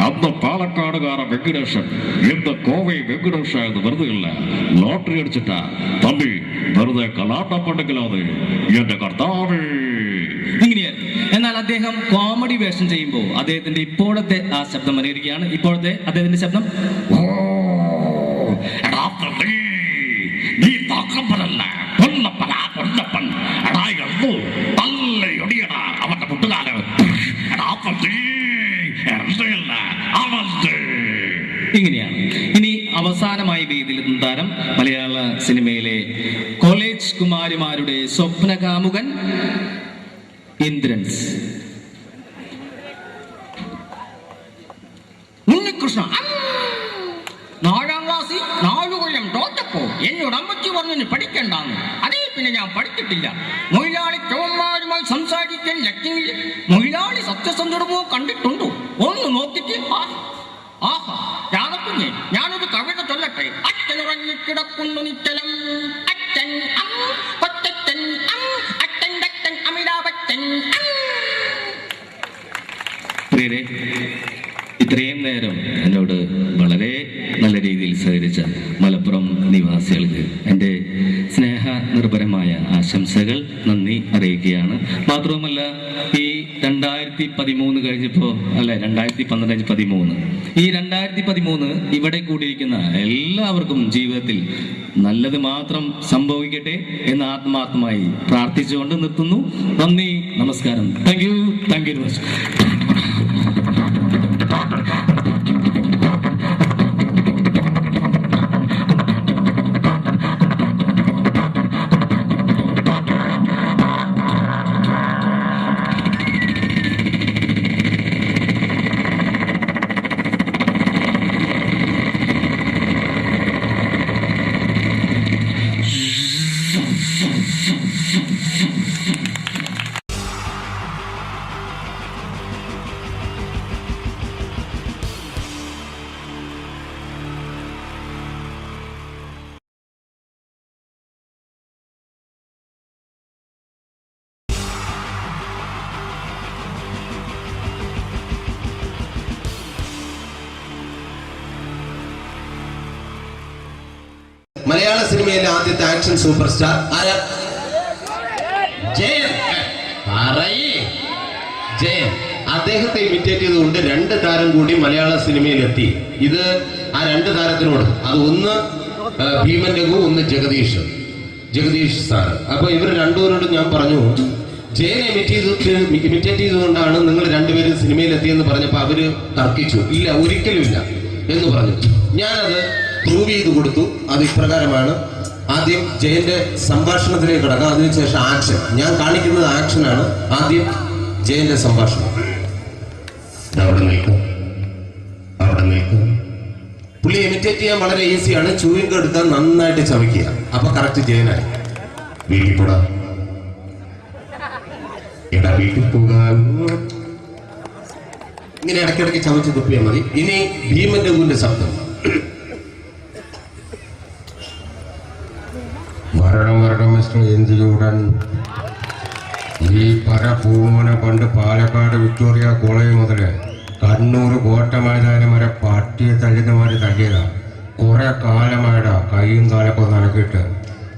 അന്ന് പാലക്കാടുകാര വെങ്കടേശൻ ഇന്ന് കോവൈ വെങ്കടേശ എന്ന് വെറുതെ ഇല്ല, ലോട്ടറി അടിച്ചിട്ടാ തമ്പി, വെറുതെ കലാട്ടപ്പണ്ടെങ്കിലാണ് എന്റെ കർത്താവേ. ഇങ്ങനെയായിരുന്നു. എന്നാൽ അദ്ദേഹം കോമഡി വേഷം ചെയ്യുമ്പോൾ അദ്ദേഹത്തിന്റെ ഇപ്പോഴത്തെ ആ ശബ്ദം അനുകരിക്കുകയാണ്. ഇപ്പോഴത്തെ അദ്ദേഹത്തിന്റെ ശബ്ദം, നീ താക്കപ്പനല്ല, പൊന്നപ്പനാ പൊന്നപ്പൻ. എടാ എള്ളു നല്ല ഒടിയടാ അവന്റെ മുട്ടുകാല. ഇങ്ങനെയാണ്. ഇനി അവസാനമായി വേദിയിലെത്തുന്ന താരം മലയാള സിനിമയിലെ കോളേജ് കുമാരിമാരുടെ സ്വപ്നകാമുകൻ ഇന്ദ്രൻസ്. ഉണ്ണികൃഷ്ണ 4ാം ക്ലാസ്സിൽ 4 കൊല്ലം തോറ്റപ്പോ എന്നോട് അമ്മച്ചി പറഞ്ഞു പഠിക്കണ്ടെന്ന്. അതേ പിന്നെ ഞാൻ പഠിച്ചിട്ടില്ല. മൊയിലാളി ചവന്മാരുമായി സംസാരിക്കാൻ ലക്ഷ്മിയിൽ മൊയിലാളി സത്യസന്ധമോ കണ്ടിട്ടുണ്ടോ? ഒന്ന് നോക്കിട്ട് ആഹാ രാധക്കുഞ്ഞെ, ഞാനൊരു കവിത ചൊല്ലട്ടെ. അച്ഛനുറങ്ങിക്കിടക്കുന്നു നിശ്ചലം, അച്ഛൻ കൊച്ചച്ഛൻ അച്ഛൻ അച്ഛൻ അമിതാഭച്ചൻ. പ്രിയരെ, ഇത്രയും നേരം എന്നോട് വളരെ നല്ല രീതിയിൽ സഹകരിച്ച മലപ്പുറം നിവാസികൾക്ക് എൻ്റെ സ്നേഹ നിർഭരമായ ആശംസകൾ, നന്ദി അറിയിക്കുകയാണ്. മാത്രവുമല്ല, ഈ 2013 കഴിഞ്ഞപ്പോൾ, അല്ല 2012-13, ഈ 2013 ഇവിടെ കൂടിയിരിക്കുന്ന എല്ലാവർക്കും ജീവിതത്തിൽ നല്ലത് മാത്രം സംഭവിക്കട്ടെ എന്ന് ആത്മാർത്ഥമായി പ്രാർത്ഥിച്ചുകൊണ്ട് നിർത്തുന്നു. നന്ദി, നമസ്കാരം. Thank you very much. മലയാള സിനിമയിലെ ആദ്യത്തെ ആക്ഷൻ സൂപ്പർ സ്റ്റാർ ആരാ? ജയൻ. ജയൻ. അദ്ദേഹത്തെ ഇമിറ്റേറ്റ് ചെയ്തുകൊണ്ട് 2 താരം കൂടി മലയാള സിനിമയിലെത്തി. ഇത് ആ 2 താരത്തിനോട്, അത് ഒന്ന് ഭീമൻ രഘു, ഒന്ന് ജഗദീഷ് സാറ്. അപ്പൊ ഇവർ രണ്ടുപേരോടും ഞാൻ പറഞ്ഞു, ജയനെ ഇമിറ്റേറ്റ് ചെയ്തുകൊണ്ടാണ് നിങ്ങൾ രണ്ടുപേരും സിനിമയിലെത്തിയെന്ന് പറഞ്ഞപ്പോ അവര് തർക്കിച്ചു. ഇല്ല, ഒരിക്കലും ഇല്ല എന്ന് പറഞ്ഞു. ഞാനത് പ്രൂവ് ചെയ്ത് കൊടുത്തു. അത് ഇപ്രകാരമാണ്. ആദ്യം ജയന്റെ സംഭാഷണത്തിലേക്ക് കിടക്കാം, അതിനുശേഷം ആക്ഷൻ. ഞാൻ കാണിക്കുന്നത് ആക്ഷനാണ്. ആദ്യം ജയന്റെ സംഭാഷണം. അവിടെ നിൽക്കും. പുള്ളി ഇമിറ്റേറ്റ് ചെയ്യാൻ വളരെ ഈസിയാണ്. ചൂയിങ് എടുത്താൽ നന്നായിട്ട് ചവയ്ക്കുക. അപ്പൊ കറക്റ്റ് ജയനായി. വീട്ടിൽ പോടാ, എടാ വീട്ടിൽ പോകാൻ. ഇങ്ങനെ ഇടയ്ക്കിടയ്ക്ക് ചവച്ച് തുപ്പിയാൽ മതി. ഇനി ഭീമൻ രഘുവിന്റെ ശബ്ദം. വരണം മിസ്റ്റർ എന്തിലൂടൻ. ഈ പരപൂമനെ പണ്ട് പാലക്കാട് വിക്ടോറിയ കോളേജ് മുതല് കണ്ണൂർ കോട്ട മൈതാനം വരെ പട്ടിയെ തല്ലുന്നമാര് തല്ലിയതാ. കുറെ കാലമായിടാ കൈയും കാലൊക്കെ നനക്കിട്ട്.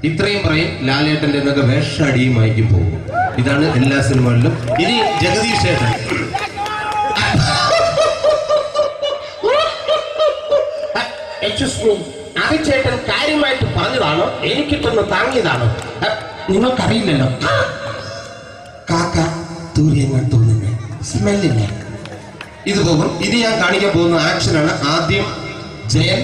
ഇത്രയും പറയും. ലാലേട്ടന്റെ എന്നൊക്കെ വേഷടിയുമായിരിക്കും പോകും. ഇതാണ് എല്ലാ സിനിമകളിലും. ഇനി ജഗദീഷ് ഏട്ടൻ. ചേട്ടൻ കാര്യമായിട്ട് പറഞ്ഞതാണോ എനിക്കിട്ടൊന്ന് താങ്ങിയതാണോ? നിങ്ങൾക്കറിയില്ലല്ലോ. കാക്ക തൂര്യങ്ങൾ തോന്നുന്നേ, സ്മെല്ലില്ലേ? ഇത് പോകും. ഇത് ഞാൻ കാണിക്കാൻ പോകുന്ന ആക്ഷനാണ്. ആദ്യം ജയൻ,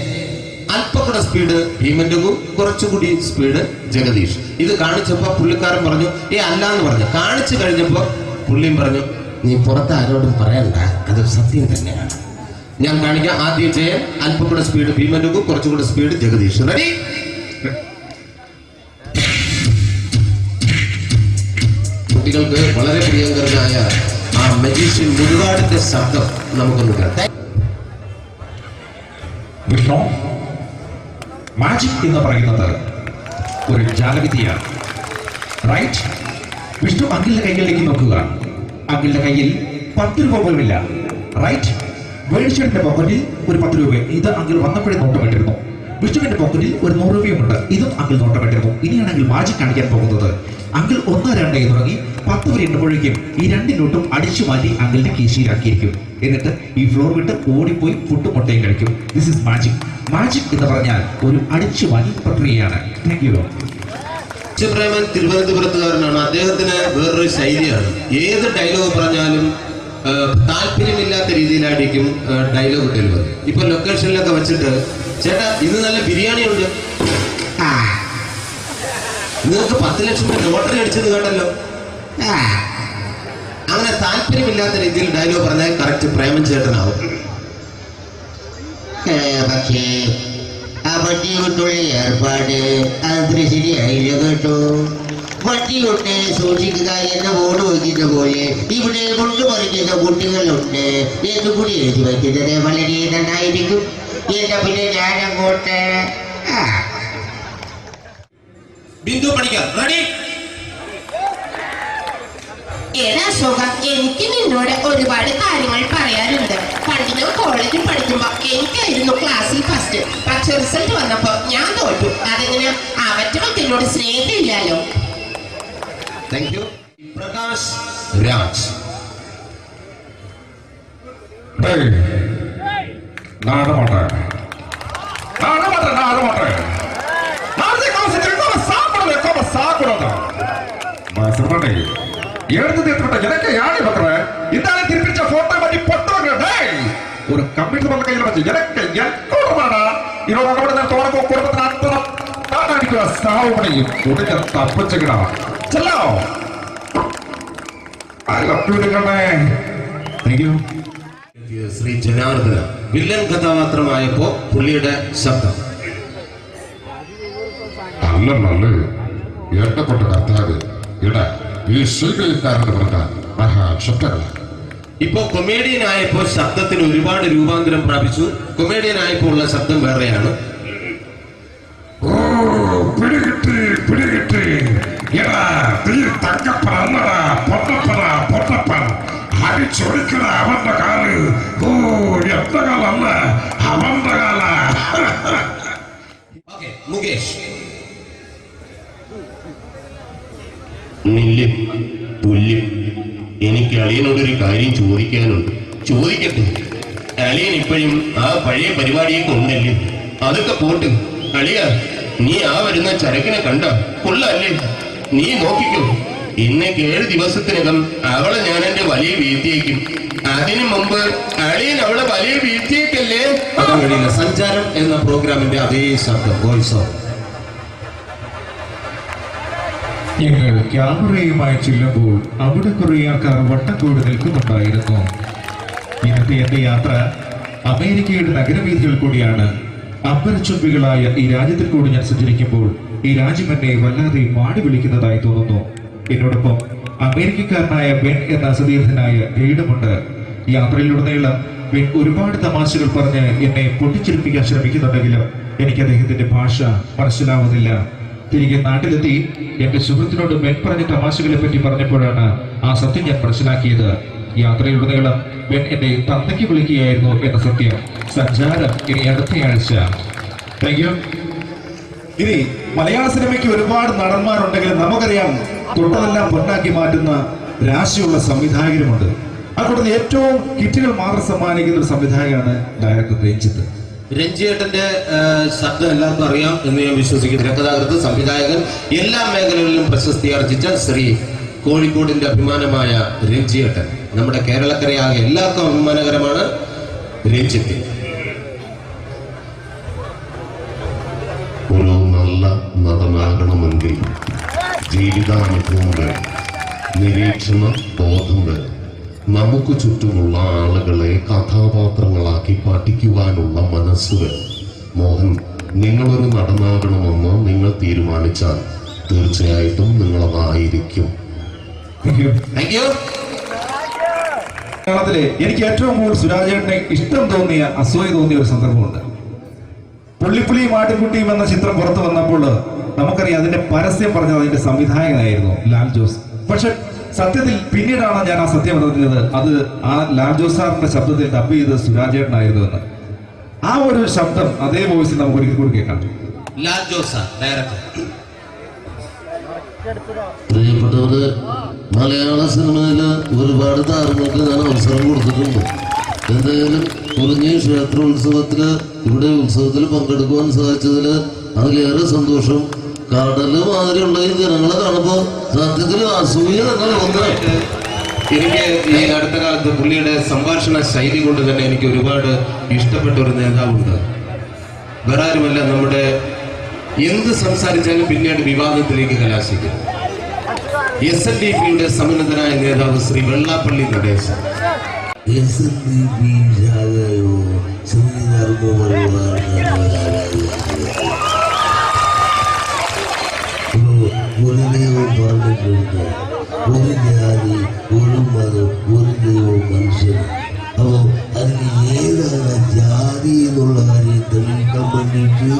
അല്പം കൂടെ സ്പീഡ് ഭീമൻ രഘു, കുറച്ചുകൂടി സ്പീഡ് ജഗദീഷ്. ഇത് കാണിച്ചപ്പോ പുള്ളിക്കാരൻ പറഞ്ഞു അല്ലാന്ന് പറഞ്ഞു. കാണിച്ചു കഴിഞ്ഞപ്പോ പുള്ളിയും പറഞ്ഞു, നീ പുറത്ത് ആരോടും പറയണ്ട, അത് സത്യം തന്നെയാണ്. ഞാൻ കാണിക്കാം. ആദ്യം ജയൻ, അല്പം കൂടെ സ്പീഡ് ഭീമൻ രഘു, കുറച്ചുകൂടെ സ്പീഡ് ജഗദീഷ്. റെഡി? കുട്ടികൾക്ക് വളരെ പ്രിയങ്കരനായ ആ മജീഷ്യൻ മുരുകാടിന്റെ ശബ്ദം നമുക്കൊന്ന് കേൾക്കാം. വിഷ്ണു, മാജിക് എന്ന് പറയുന്നത് ഒരു ജാലവിദ്യയാണ്. റൈറ്റ്? വിഷ്ണു അങ്കിളിന്റെ കൈകളിലേക്ക് നോക്കുക. അങ്കിളിന്റെ കയ്യിൽ 10 രൂപ പോലുമില്ല. റൈറ്റ്? വേണിച്ചേട്ടന്റെ പോക്കറ്റിൽ ഒരു 10 രൂപ. ഇത് അങ്കിൾ വന്നപ്പോഴേ നോട്ടമിട്ടിരുന്നു. വിഷ്ണുവിന്റെ പോക്കറ്റിൽ ഒരു 100 രൂപയുമുണ്ട്. ഇതും അങ്കിൾ നോട്ടമിട്ടിരുന്നു. ഇനിയാണെങ്കിൽ മാജിക് കാണിക്കാൻ പോകുന്നത്. അങ്കിൾ 1, 2 തുടങ്ങി 10 വരെ എണ്ണുമ്പോഴേക്കും ഈ 2 നോട്ടും അടിച്ചു മാറ്റി അങ്കിളിന്റെ കീശയിലാക്കിയിരിക്കും. എന്നിട്ട് ഈ ഫ്ലോർ വിട്ട് ഓടിപ്പോയി പുട്ടും മുട്ടയും കഴിക്കും. This is magic. മാജിക് എന്ന് പറഞ്ഞാൽ ഒരു അടിച്ചു മാറ്റി പ്രക്രിയയാണ്. Thank you. പ്രേമൻ തിരുവനന്തപുരത്തുകാരനാണ്. അദ്ദേഹത്തിന് വേറൊരു ശൈലിയാണ്. ഏത് ഡയലോഗ് പറഞ്ഞാലും താല്പര്യമില്ലാത്ത രീതിയിലായിരിക്കും ഡയലോഗ് ഡെലിവറി. ഇപ്പൊ ലൊക്കേഷനിലൊക്കെ വെച്ചിട്ട്, ചേട്ടാ ഇന്ന് നല്ല ബിരിയാണി ഉണ്ട്, നിങ്ങൾക്ക് 10 ലക്ഷം ലോട്ടറി അടിച്ചത് കേട്ടല്ലോ. അങ്ങനെ താല്പര്യമില്ലാത്ത രീതിയിൽ ഡയലോഗ് പറഞ്ഞാൽ കറക്റ്റ് പ്രേമൻ ചേട്ടനാവും. പക്ഷേ ആ വണ്ടി കൊണ്ടുള്ള ഏർപ്പാട് അത്ര ശരിയായില്ല കേട്ടോ. വണ്ടി കൊണ്ട് സൂക്ഷിക്കുക എന്ന ബോർഡ് വയ്ക്കുന്ന പോലെ ഇവിടെ കൊണ്ടുപറിക്കുന്ന കുട്ടികളുണ്ട് എന്ന് കൂടി എഴുതി വയ്ക്കുന്നത് വളരെ നന്നായിരിക്കും. എന്നാ പിന്നെ ഞാൻ അങ്ങോട്ട് ബിന്ദു പഠിക്കാം. റെഡി? എനിക്ക് നിന്നോട് ഒരുപാട് കാര്യങ്ങൾ പറയാനുണ്ട്. പണ്ട് ഞാൻ കോളേജിൽ പഠിക്കുമ്പോ എനിക്കായിരുന്നു ക്ലാസ്സിൽ ഫസ്റ്റ്. പക്ഷെ റിസൾട്ട് വന്നപ്പോ ഞാൻ തോറ്റു. അതെങ്ങനെ അവറ്റ എന്നോട് സ്നേഹമില്ലല്ലോ. Thank you. പ്രകാശ് രാജ്. எனக்கு யானை பக்கற இதால திருப்பிச்ச போட்டோ பத்தி பொட்டோங்க. டேய் ஒரு கம்ப்யூட்டர் பக்க கையில வச்சு எனக்கு எக்கோடமாடா இரோட கூட தோறப்போ குடும்பத்துல அத்தனை தாடிக்கு சாவு பண்ணி உடனே தப்பிச்சுக்கடா. चलो I love you കണ്ണേ. Thank you. Shri Janardhana villain കഥാപാത്രമായപ്പോ പുള്ളിയുടെ ശബ്ദം. നല്ല നല്ല എട്ടപ്പെട്ട കർത്താവ് എടാ ഈ സീരിയൽക്കാരുടെ പറഞ്ഞ മഹാശക്തരല്ല. ഇപ്പോ കൊമേഡിയൻ ആയപ്പോൾ ശബ്ദത്തിന് ഒരുപാട് രൂപാന്തരം പ്രാപിച്ചു. കൊമേഡിയൻ ആയപ്പോൾ ഉള്ള ശബ്ദം വേറെയാണ്. ഓ പിടികിട്ടി പിടികിട്ടി. എടാ തീ തങ്കപ്പനല്ലടാ, പൊട്ടപ്പൻ അടിച്ചൊടിക്കണ അവന്റെ കാല്. ഓ എന്റെ കാലല്ല, അവന്റെ കാല. മുകേഷ് നില്ലും തുല്യം. എനിക്ക് അളിയനോടൊരു കാര്യം ചോദിക്കാനുണ്ട്. ചോദിക്കട്ടെ? അളിയൻ ഇപ്പോഴും ആ പഴയ പരിപാടിയെ കൊണ്ടല്ലേ? അതൊക്കെ പോട്ട് അളിയ, നീ ആ വരുന്ന ചരക്കിനെ കണ്ട കൊള്ളല്ലേ? നീ നോക്കിക്കോ, ഇന്നേക്ക് 7 ദിവസത്തിനകം അവളെ ഞാൻ എന്റെ വലിയ വീഴ്ത്തിയേക്കും. അതിനു മുമ്പ് അളിയൻ അവളെ വലിയ വീഴ്ത്തിയേക്കല്ലേ? സഞ്ചാരം എന്ന പ്രോഗ്രാമിന്റെ അതേ ശബ്ദം, വോയിസ് ഓഫ്. ഞങ്ങൾ ക്യാമറയുമായി ചെല്ലുമ്പോൾ അവിടെ കുറെ ആൾക്കാർ വട്ടക്കൂടി നിൽക്കുന്നുണ്ടായിരുന്നു. ഇന്നത്തെ എന്റെ യാത്ര അമേരിക്കയുടെ നഗരവീഥികൾ കൂടിയാണ്. അമ്പരച്ചുംബികളായ ഈ രാജ്യത്തിൽ കൂടി ഞാൻ സഞ്ചരിക്കുമ്പോൾ ഈ രാജ്യം എന്നെ വല്ലാതെ മാടി വിളിക്കുന്നതായി തോന്നുന്നു. എന്നോടൊപ്പം അമേരിക്കക്കാരനായ ബെൻ എന്ന സതീർത്ഥനായ ഗൈഡുമുണ്ട്. യാത്രയിലുടനീളം ബെൻ ഒരുപാട് തമാശകൾ പറഞ്ഞ് എന്നെ പൊട്ടിച്ചിരിപ്പിക്കാൻ ശ്രമിക്കുന്നുണ്ടെങ്കിലും എനിക്ക് അദ്ദേഹത്തിന്റെ ഭാഷ മനസ്സിലാവുന്നില്ല. തിരികെ നാട്ടിലെത്തി എന്റെ സുഹൃത്തിനോട് ബെൻ പറഞ്ഞ തമാശകളെ പറ്റി പറഞ്ഞപ്പോഴാണ് ആ സത്യം ഞാൻ മനസ്സിലാക്കിയത്. യാത്രയിലുടനീളം ബെൻ എന്നെ തന്തയ്ക്ക് വിളിക്കുകയായിരുന്നു എന്ന സത്യം. സഞ്ചാരം ഇനി അടുത്തയാഴ്ച. Thank you. ഇനി മലയാള സിനിമയ്ക്ക് ഒരുപാട് നടന്മാരുണ്ടെങ്കിലും നമുക്കറിയാം തൊട്ടതെല്ലാം പൊന്നാക്കി മാറ്റുന്ന രാശിയുള്ള സംവിധായകരുമുണ്ട്. അതുകൊണ്ട് ഏറ്റവും ഹിറ്റുകൾ മാത്രം സമ്മാനിക്കുന്ന ഒരു സംവിധായകനാണ് ഡയറക്ടർ രഞ്ജിത്ത്. രഞ്ജിയേട്ടന്റെ ശബ്ദം എല്ലാവർക്കും അറിയാം എന്ന് ഞാൻ വിശ്വസിക്കുന്നു. തിരക്കഥാകൃത്ത്, സംവിധായകൻ, എല്ലാ മേഖലകളിലും പ്രശസ്തി ആർജിച്ച ശ്രീ കോഴിക്കോടിന്റെ അഭിമാനമായ രഞ്ജിയേട്ടൻ. നമ്മുടെ കേരളക്കരയാകെ എല്ലാവർക്കും അഭിമാനകരമാണ് രഞ്ജിത്ത്. ഒരു നല്ല നടനാകണമെങ്കിൽ ജീവിതാനുഭവങ്ങൾ, നിരീക്ഷണ ബോധങ്ങൾ, നമുക്ക് ചുറ്റുമുള്ള ആളുകളെ കഥാപാത്രങ്ങളാക്കി പഠിക്കുവാനുള്ള മനസ്സുകൾ. മോഹൻ, നിങ്ങളൊരു നടനാകണമെന്ന് നിങ്ങൾ തീരുമാനിച്ചാൽ തീർച്ചയായിട്ടും നിങ്ങളതായിരിക്കും. കേരളത്തിലെ എനിക്ക് ഏറ്റവും കൂടുതൽ സുരാജേട്ടനെ ഇഷ്ടം തോന്നിയ, അസൂയ തോന്നിയ ഒരു സന്ദർഭമുണ്ട്. പുള്ളിപ്പുലിയും ആട്ടിൻകുട്ടിയും എന്ന ചിത്രം പുറത്തു വന്നപ്പോൾ നമുക്കറിയാം അതിന്റെ പരസ്യം പറഞ്ഞത് അതിന്റെ സംവിധായകനായിരുന്നു ലാൽ ജോസ്. പക്ഷെ സത്യത്തിൽ പിന്നീടാണ് ഞാൻ ആ സത്യം അറിഞ്ഞത് അത് ആ ലാൽ ജോസ് സാറിന്റെ ശബ്ദത്തിൽ ഡബ് ചെയ്ത് സുരാജേട്ടനായിരുന്നു എന്ന്. ആ ഒരു ശബ്ദം അതേ വോയിസിൽ നമുക്ക് ഒരിക്കൽ കൂടി കേൾക്കാം. ലാൽ ജോസ് ഡയറക്ടർ. പ്രിയപ്പെട്ടവര്, മലയാള സിനിമയില് ഒരുപാട് താരങ്ങൾക്ക് ഞാൻ അവസരം കൊടുത്തിട്ടുണ്ട്. എന്തായാലും കുറിഞ്ഞി ക്ഷേത്രോത്സവത്തില് ഇവിടെ ഉത്സവത്തിൽ പങ്കെടുക്കുവാൻ സാധിച്ചതില് അതിലേറെ സന്തോഷം. കടല് മാതിരിയുള്ള ഈ ജനങ്ങളെ കാണുമ്പോ സത്യത്തിൽ അസൂയ തന്നെ ഒന്നായിട്ട്. എനിക്ക് ഈ അടുത്ത കാലത്ത് പുള്ളിയുടെ സംഭാഷണ ശൈലി കൊണ്ട് തന്നെ എനിക്ക് ഒരുപാട് ഇഷ്ടപ്പെട്ട ഒരു നേതാവുണ്ട്. വേറെ ആരുമല്ല, നമ്മുടെ എന്ത് സംസാരിച്ചാലും പിന്നീട് വിവാദത്തിലേക്ക് കലാശിക്കും. SNDPയുടെ സമുന്നതനായ നേതാവ് ശ്രീ വെള്ളാപ്പള്ളി നടേശൻ. ഒരു ദൈവം പറഞ്ഞിട്ടുണ്ട്, ഒരു ജാതി, ഒരു മതം, ഒരു ദൈവം മനുഷ്യൻ. അപ്പോ അതിന് ഏതാണ് ജാതി എന്നുള്ള കാര്യം തെളിയിക്കാൻ വേണ്ടിയിട്ട്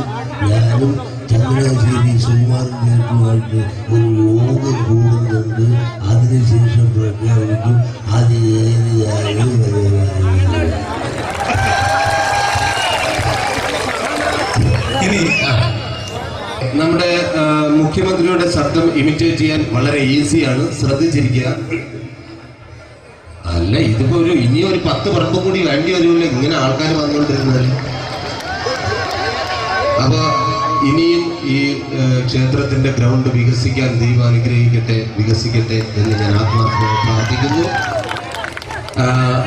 ഞാനും ചങ്ങനാശ്ശേരി സുകുമാരൻ ചേട്ടുമായിട്ട് ഒരു യോഗം കൂടുന്നുണ്ട്. അതിനുശേഷം പ്രഖ്യാപിക്കും അത് ഏത് ജാതി നമ്മുടെ മുഖ്യമന്ത്രിയുടെ ശബ്ദം ഇമിറ്റേറ്റ് ചെയ്യാൻ വളരെ ഈസിയാണ്. ശ്രദ്ധിച്ചിരിക്കുക. അല്ല, ഇതിപ്പോ ഇനി ഒരു 10 പറമ്പും കൂടി വേണ്ടി വരുമല്ലോ ഇങ്ങനെ ആൾക്കാർ വന്നുകൊണ്ടിരുന്നാൽ. അപ്പൊ ഇനിയും ഈ ക്ഷേത്രത്തിന്റെ ഗ്രൗണ്ട് വികസിക്കാൻ ദൈവം അനുഗ്രഹിക്കട്ടെ, വികസിക്കട്ടെ എന്ന് ഞാൻ ആത്മാർത്ഥമായി പ്രാർത്ഥിക്കുന്നു.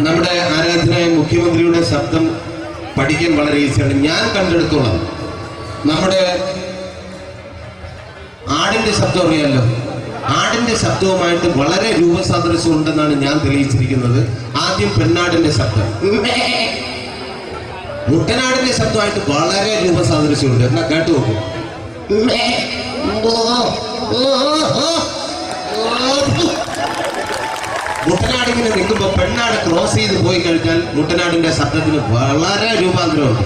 നമ്മുടെ ആരാധനായ മുഖ്യമന്ത്രിയുടെ ശബ്ദം പഠിക്കാൻ വളരെ ഈസിയാണ്. ഞാൻ കണ്ടെടുത്തോളാം. നമ്മുടെ ആടിന്റെ ശബ്ദം അറിയാലോ, ആടിന്റെ ശബ്ദവുമായിട്ട് വളരെ രൂപസാദൃശ്യം ഉണ്ടെന്നാണ് ഞാൻ തെളിയിച്ചിരിക്കുന്നത്. ആദ്യം പെണ്ണാടിന്റെ ശബ്ദം, മുട്ടനാടിന്റെ ശബ്ദമായിട്ട് വളരെ രൂപസാദൃശ്യമുണ്ട്. എന്നാ കേട്ടു നോക്കൂ. മുട്ടനാടിങ്ങനെ നിൽക്കുമ്പോ പെണ്ണാട് ക്രോസ് ചെയ്ത് പോയി കഴിഞ്ഞാൽ മുട്ടനാടിന്റെ ശബ്ദത്തിന് വളരെ രൂപാന്തരമുണ്ട്.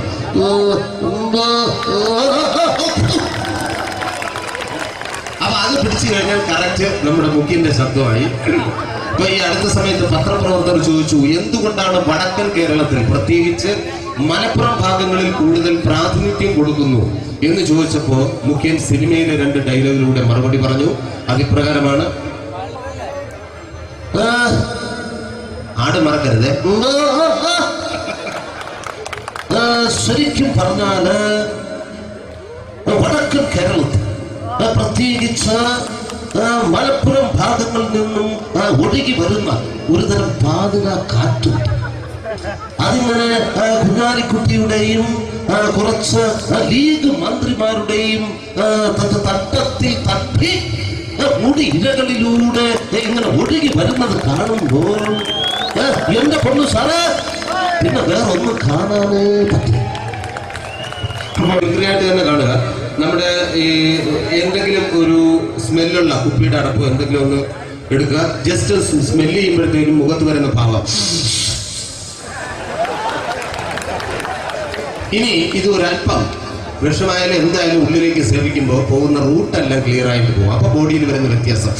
അപ്പൊ അത് പിടിച്ചു കഴിഞ്ഞാൽ കറക്റ്റ് നമ്മുടെ മുഖ്യന്റെ ശബ്ദമായി. അപ്പൊ ഈ അടുത്ത സമയത്ത് പത്രപ്രവർത്തകർ ചോദിച്ചു, എന്തുകൊണ്ടാണ് വടക്കൻ കേരളത്തിൽ പ്രത്യേകിച്ച് മലപ്പുറം ഭാഗങ്ങളിൽ കൂടുതൽ പ്രാതിനിധ്യം കൊടുക്കുന്നു എന്ന് ചോദിച്ചപ്പോ മുഖ്യൻ സിനിമയിലെ 2 ഡയലോഗിലൂടെ മറുപടി പറഞ്ഞു. അതിപ്രകാരമാണ്, ആട് മറക്കരുത്. ശരിക്കും പറഞ്ഞാല് വടക്കൻ കേരളത്തിൽ പ്രത്യേകിച്ച് മലപ്പുറം ഭാഗങ്ങളിൽ നിന്നും ഒഴുകി വരുന്ന ഒരുതരം പാതുക കാറ്റുണ്ട്. അതിങ്ങനെ കുഞ്ഞാലിക്കുട്ടിയുടെയും കുറച്ച് ലീഗ് മന്ത്രിമാരുടെയും തട്ടത്തിൽ തട്ടി മുടി ഇരകളിലൂടെ ഇങ്ങനെ ഒഴുകി വരുന്നത് കാണുമ്പോൾ എന്റെ പൊണ്ണു സാറേ പിന്നെ വേറെ ഒന്നും കാണാനേ പറ്റില്ല. വിക്രിയായിട്ട് തന്നെ കാണുക. നമ്മുടെ ഈ എന്തെങ്കിലും ഒരു സ്മെല്ലുള്ള കുപ്പിയുടെ അടപ്പോ എന്തെങ്കിലും ഒന്ന് എടുക്കുക. ജസ്റ്റ് സ്മെല്ല് ചെയ്യുമ്പോഴത്തേക്കും മുഖത്ത് വരുന്ന ഭാവം. ഇനി ഇത് ഒരല്പം വിഷമായാലും എന്തായാലും ഉള്ളിലേക്ക് സേവിക്കുമ്പോൾ പോകുന്ന റൂട്ടെല്ലാം ക്ലിയർ ആയിട്ട് പോകും. അപ്പൊ ബോഡിയിൽ വരുന്ന വ്യത്യാസം.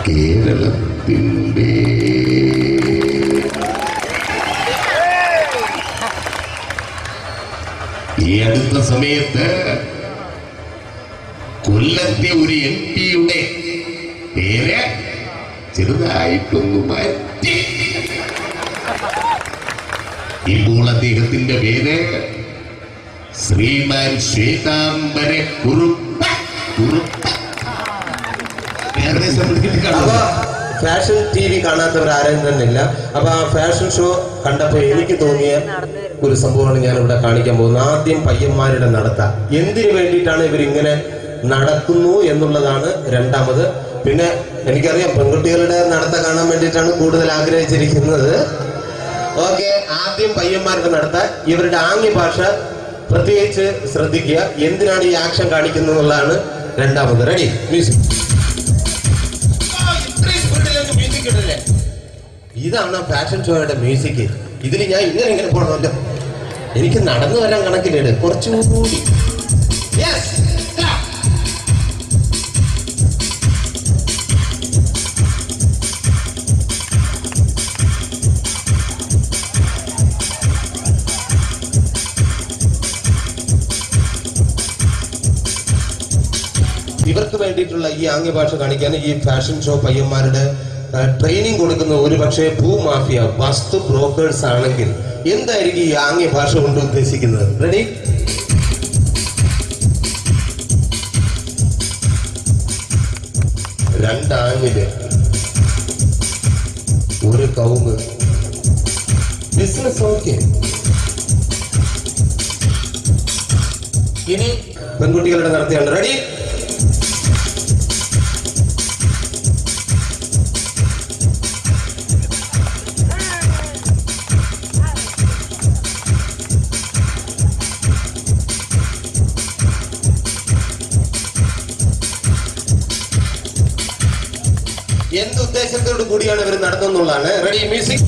കേരളത്തിന്റെ ഈ അടുത്ത സമയത്ത് കൊല്ലത്തെ ഒരു MP-യുടെ പേര് ചെറുതായിട്ടൊന്ന് മാറ്റി. ഇപ്പോൾ അദ്ദേഹത്തിന്റെ പേര് ശ്രീമാൻ ശ്വേതാംബര കുറുപ്പ്. ഫാഷൻ TV കാണാത്തവർ ആരും തന്നെ ഇല്ല. അപ്പൊ ആ ഫാഷൻ ഷോ കണ്ടപ്പോ എനിക്ക് തോന്നിയ ഒരു സംഭവമാണ് ഞാൻ ഇവിടെ കാണിക്കാൻ പോകുന്നത്. ആദ്യം പയ്യന്മാരുടെ നടത്ത എന്തിനു വേണ്ടിയിട്ടാണ് ഇവരിങ്ങനെ നടക്കുന്നു എന്നുള്ളതാണ് രണ്ടാമത്. പിന്നെ എനിക്കറിയാം പെൺകുട്ടികളുടെ നടത്ത കാണാൻ വേണ്ടിയിട്ടാണ് കൂടുതൽ ആഗ്രഹിച്ചിരിക്കുന്നത്. ഓക്കെ, ആദ്യം പയ്യന്മാരുടെ നടത്ത. ഇവരുടെ ആംഗ്യ ഭാഷ പ്രത്യേകിച്ച് ശ്രദ്ധിക്കുക. എന്തിനാണ് ഈ ആക്ഷൻ കാണിക്കുന്നത് എന്നുള്ളതാണ് രണ്ടാമത്. Ready, music. ഇതാണ് ഫാഷൻ ഷോയുടെ മ്യൂസിക്. ഇതിൽ ഞാൻ ഇങ്ങനെ പോകണമല്ലോ. എനിക്ക് നടന്നു വരാൻ കണക്കില്ലേട് കുറച്ചുകൂടി. ഇവർക്ക് വേണ്ടിയിട്ടുള്ള ഈ ആംഗ്യഭാഷ കാണിക്കാൻ ഈ ഫാഷൻ ഷോ പയ്യന്മാരുടെ ട്രെയിനിങ് കൊടുക്കുന്ന ഒരു പക്ഷേ ഭൂമാഫിയ വസ്തു ബ്രോക്കേഴ്സ് ആണെങ്കിൽ എന്തായിരിക്കും ഈ ആംഗ്യ ഭാഷ കൊണ്ട് ഉദ്ദേശിക്കുന്നത്? റെഡി, രണ്ടാങ്ങില് ഒരു കവുങ്ങ്. Business okay. ഇനി പെൺകുട്ടികളുടെ നടത്തിയാണ്. റെഡി, എന്തുദ്ദേശത്തോട് കൂടിയാണ് ഇവർ നടത്തുന്നുള്ളതാണ്. Ready, music.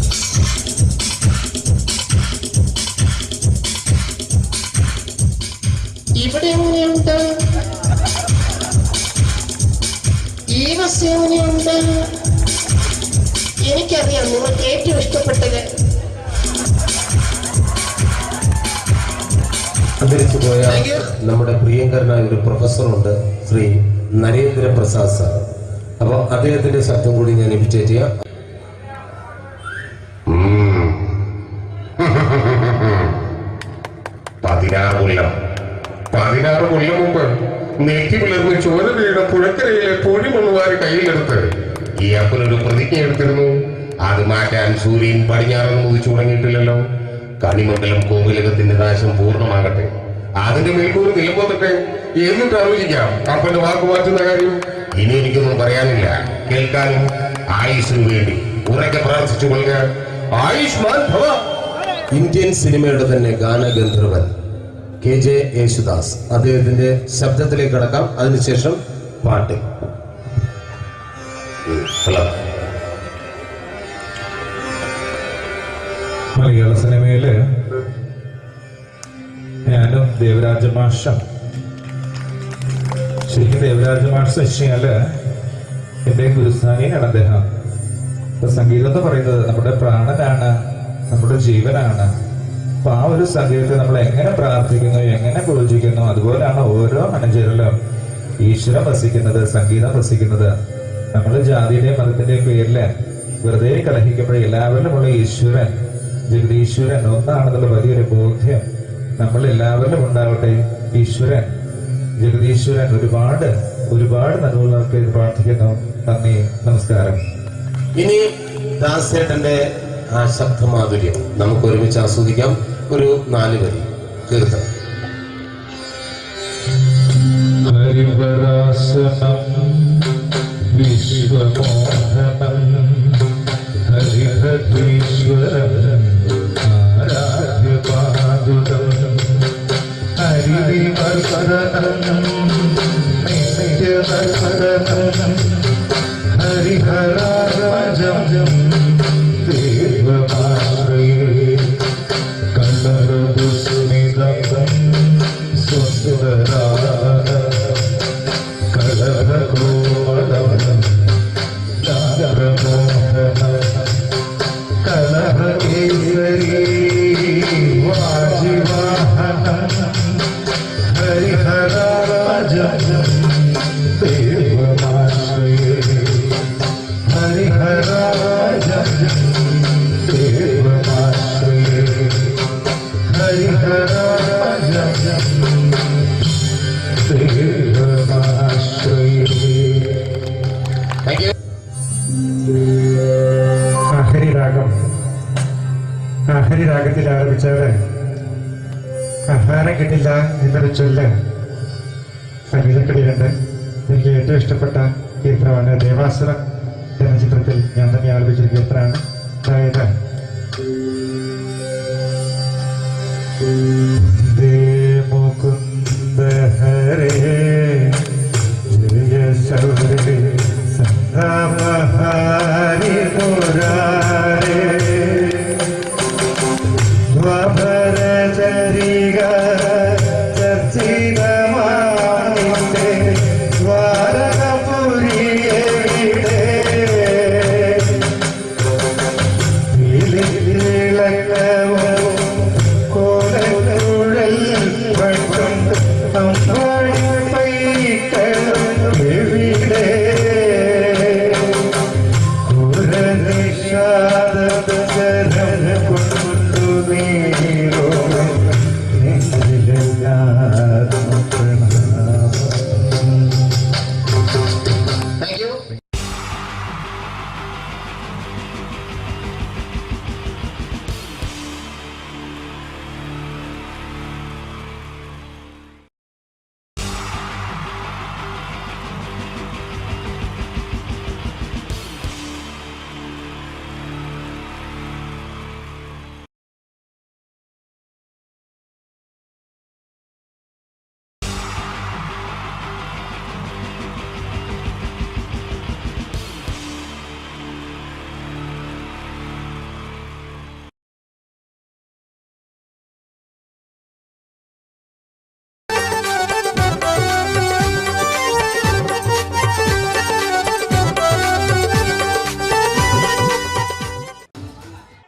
ഇവിടെ എങ്ങനെയുണ്ട്? ഈ ബസ് എങ്ങനെയുണ്ട്? എനിക്കറിയാം നിങ്ങൾക്ക് ഏറ്റവും ഇഷ്ടപ്പെട്ടത്. അന്തരിച്ചു പോയ നമ്മുടെ പ്രിയങ്കരനായ ഒരു പ്രൊഫസറുണ്ട്, ശ്രീ നരേന്ദ്ര പ്രസാദ് സാർ. അപ്പൊ അദ്ദേഹത്തിന്റെ ശബ്ദം കൂടി ഞാൻ ഇമിറ്റേറ്റ് ചെയ്യാം. 16 കൊല്ലം മുമ്പ് നെറ്റി പിളർന്ന് ചോര വീണ പുഴക്കരയിലെ പൊടിമണ്ണുവാരി കയ്യിലെടുത്ത് ഈ അപ്പനൊരു പ്രതിജ്ഞ എടുത്തിരുന്നു. അത് മാറ്റാൻ സൂര്യൻ പടിഞ്ഞാറെന്ന് മുതിച്ചു തുടങ്ങിയിട്ടില്ലല്ലോ. കണിമംഗലം കോവിലകത്തിന്റെ നാശം പൂർണ്ണമാകട്ടെ, അതിന്റെ മേൽക്കൂർ നിലമ്പോത്തട്ടെ, എന്നിട്ട് ആലോചിക്കാം അപ്പന്റെ വാക്ക് മാറ്റുന്ന കാര്യം. ഇനി എനിക്കൊന്നും പറയാനില്ല. കേൾക്കാനും ആയുഷിനു വേണ്ടി ഉറക്കെ പ്രാർത്ഥിച്ചു കൊള്ളുക. ആയുഷ്മാൻ ഭവ. ഇന്ത്യൻ സിനിമയുടെ തന്നെ ഗാനഗന്ധർവൻ KJ യേശുദാസ്. അദ്ദേഹത്തിന്റെ ശബ്ദത്തിലേക്ക് കടക്കാം. അതിനുശേഷം പാട്ട്. മലയാള സിനിമയില് ഞാനും ദേവരാജ മാഷം, ശരിക്കും ദേവരാജ മാഷ് വെച്ചാല് എന്റെ ഗുരുസ്ഥാനിയാണ് അദ്ദേഹം. ഇപ്പൊ സംഗീതം എന്ന് പറയുന്നത് നമ്മുടെ പ്രാണനാണ്, നമ്മുടെ ജീവനാണ്. അപ്പൊ ആ ഒരു സംഗീതത്തെ നമ്മൾ എങ്ങനെ പ്രാർത്ഥിക്കുന്നു, എങ്ങനെ പൂജിക്കുന്നു, അതുപോലെയാണ് ഓരോ മനുഷ്യരിലും ഈശ്വരം വസിക്കുന്നത്, സംഗീതം വസിക്കുന്നത്. നമ്മൾ ജാതിയുടെയും മതത്തിന്റെയും പേരില് വെറുതെ കലഹിക്കുമ്പോൾ എല്ലാവരിലുമുള്ള ഈശ്വരൻ, ജഗദീശ്വരൻ ഒന്നാണെന്നുള്ള വലിയൊരു ബോധ്യം നമ്മൾ എല്ലാവരിലും ഉണ്ടാവട്ടെ. ഈശ്വരൻ, ജഗദീശ്വരൻ ഒരുപാട് ഒരുപാട് നന്മകൾക്ക് പ്രാർത്ഥിക്കുന്നു. നന്ദി, നമസ്കാരം. ഇനി ദാസേട്ടന്റെ ആ ശബ്ദമാധുര്യം നമുക്ക് ഒരുമിച്ച് ആസ്വദിക്കാം. ഒരു 4 വരി കീർത്തനം. ഹരിവരാസനം വിശ്വമോഹനം ഹരിഹരീശ്വരം ആരാധ്യപാദുകം ഹരിവിമർശനം നിത്യനർശനം ഹരിഹരാജം ദേവമാശ്രയേ കലരദുസ്മിതം സുന്ദരാ കലഹകോമളം ചാരമോഹനം കലഹകേസരി വാജിവാഹനം ഹരിഹരാജം ദേവമാശ്രയേ ഹരിഹരാജം ദേവമാശ്രയേ ഹരിഹരാജം ഹരിരാഗം, ഹരിരാഗത്തിൽ ആരംഭിച്ചാല് ആഹാരം കിട്ടില്ല എന്നൊരു ചൊല്ല് സംഗീതക്കളിയിലുണ്ട്. എനിക്ക് ഏറ്റവും ഇഷ്ടപ്പെട്ട കീർത്തനമാണ് ദേവാസുരം എന്ന ചിത്രത്തിൽ ഞാൻ തന്നെ ആലപിച്ചൊരു കീർത്തനമാണ്. അതായത് മുകുന്ദ ഹരേ ജയ ശൗരേ സംഗമഹാരി മുരാരേ സ്വഭരചരിക ചർച്ചിതമാനിന്റെ ദ്വാരകപുരിയെ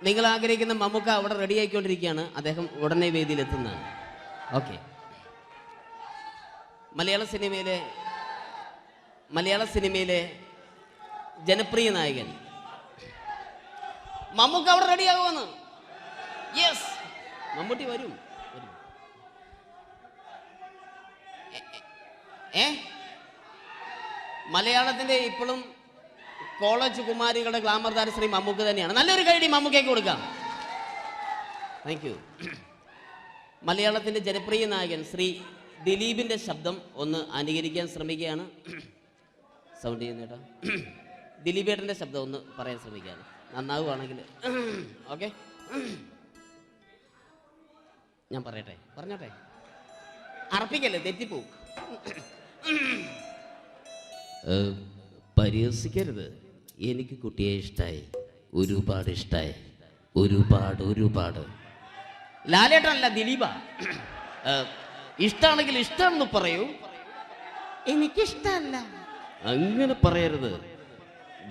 നിങ്ങൾ ആഗ്രഹിക്കുന്ന മമ്മൂക്ക അവിടെ റെഡി ആയിക്കൊണ്ടിരിക്കുകയാണ്. അദ്ദേഹം ഉടനെ വേദിയിൽ എത്തുന്നതാണ്. ഓക്കെ. മലയാള സിനിമയിലെ ജനപ്രിയ നായകൻ മമ്മൂക്ക അവിടെ റെഡി ആകുമെന്ന്. യെസ്, മമ്മൂട്ടി വരും. മലയാളത്തിന്റെ ഇപ്പോഴും കോളേജ് കുമാരികളുടെ ഗ്ലാമർ താരം ശ്രീ മമ്മൂക്ക തന്നെയാണ്. നല്ലൊരു കൈഡി മമ്മൂക്കയ്ക്ക് കൊടുക്കാം. Thank you. മലയാളത്തിന്റെ ജനപ്രിയ നായകൻ ശ്രീ ദിലീപിന്റെ ശബ്ദം ഒന്ന് അനുകരിക്കാൻ ശ്രമിക്കുകയാണ്. സൗണ്ട് ചെയ്യുന്നേട്ടാ. ദിലീപേട്ടന്റെ ശബ്ദം ഒന്ന് പറയാൻ ശ്രമിക്കുകയാണ്. നന്നാവുകയാണെങ്കിൽ ഓക്കെ. ഞാൻ പറഞ്ഞോട്ടെ. അർപ്പിക്കല്ലേ, തെറ്റിപ്പോവും. പരിഹസിക്കരുത്, എനിക്ക് കുട്ടിയെ ഇഷ്ടായി, ഒരുപാട് ഇഷ്ടായി, ഒരുപാട്. ലാലേട്ടനല്ല, ദിലീപ. ഇഷ്ടാണെങ്കിൽ ഇഷ്ടമെന്ന് പറയൂ, എനിക്കിഷ്ടല്ല അങ്ങനെ പറയരുത്.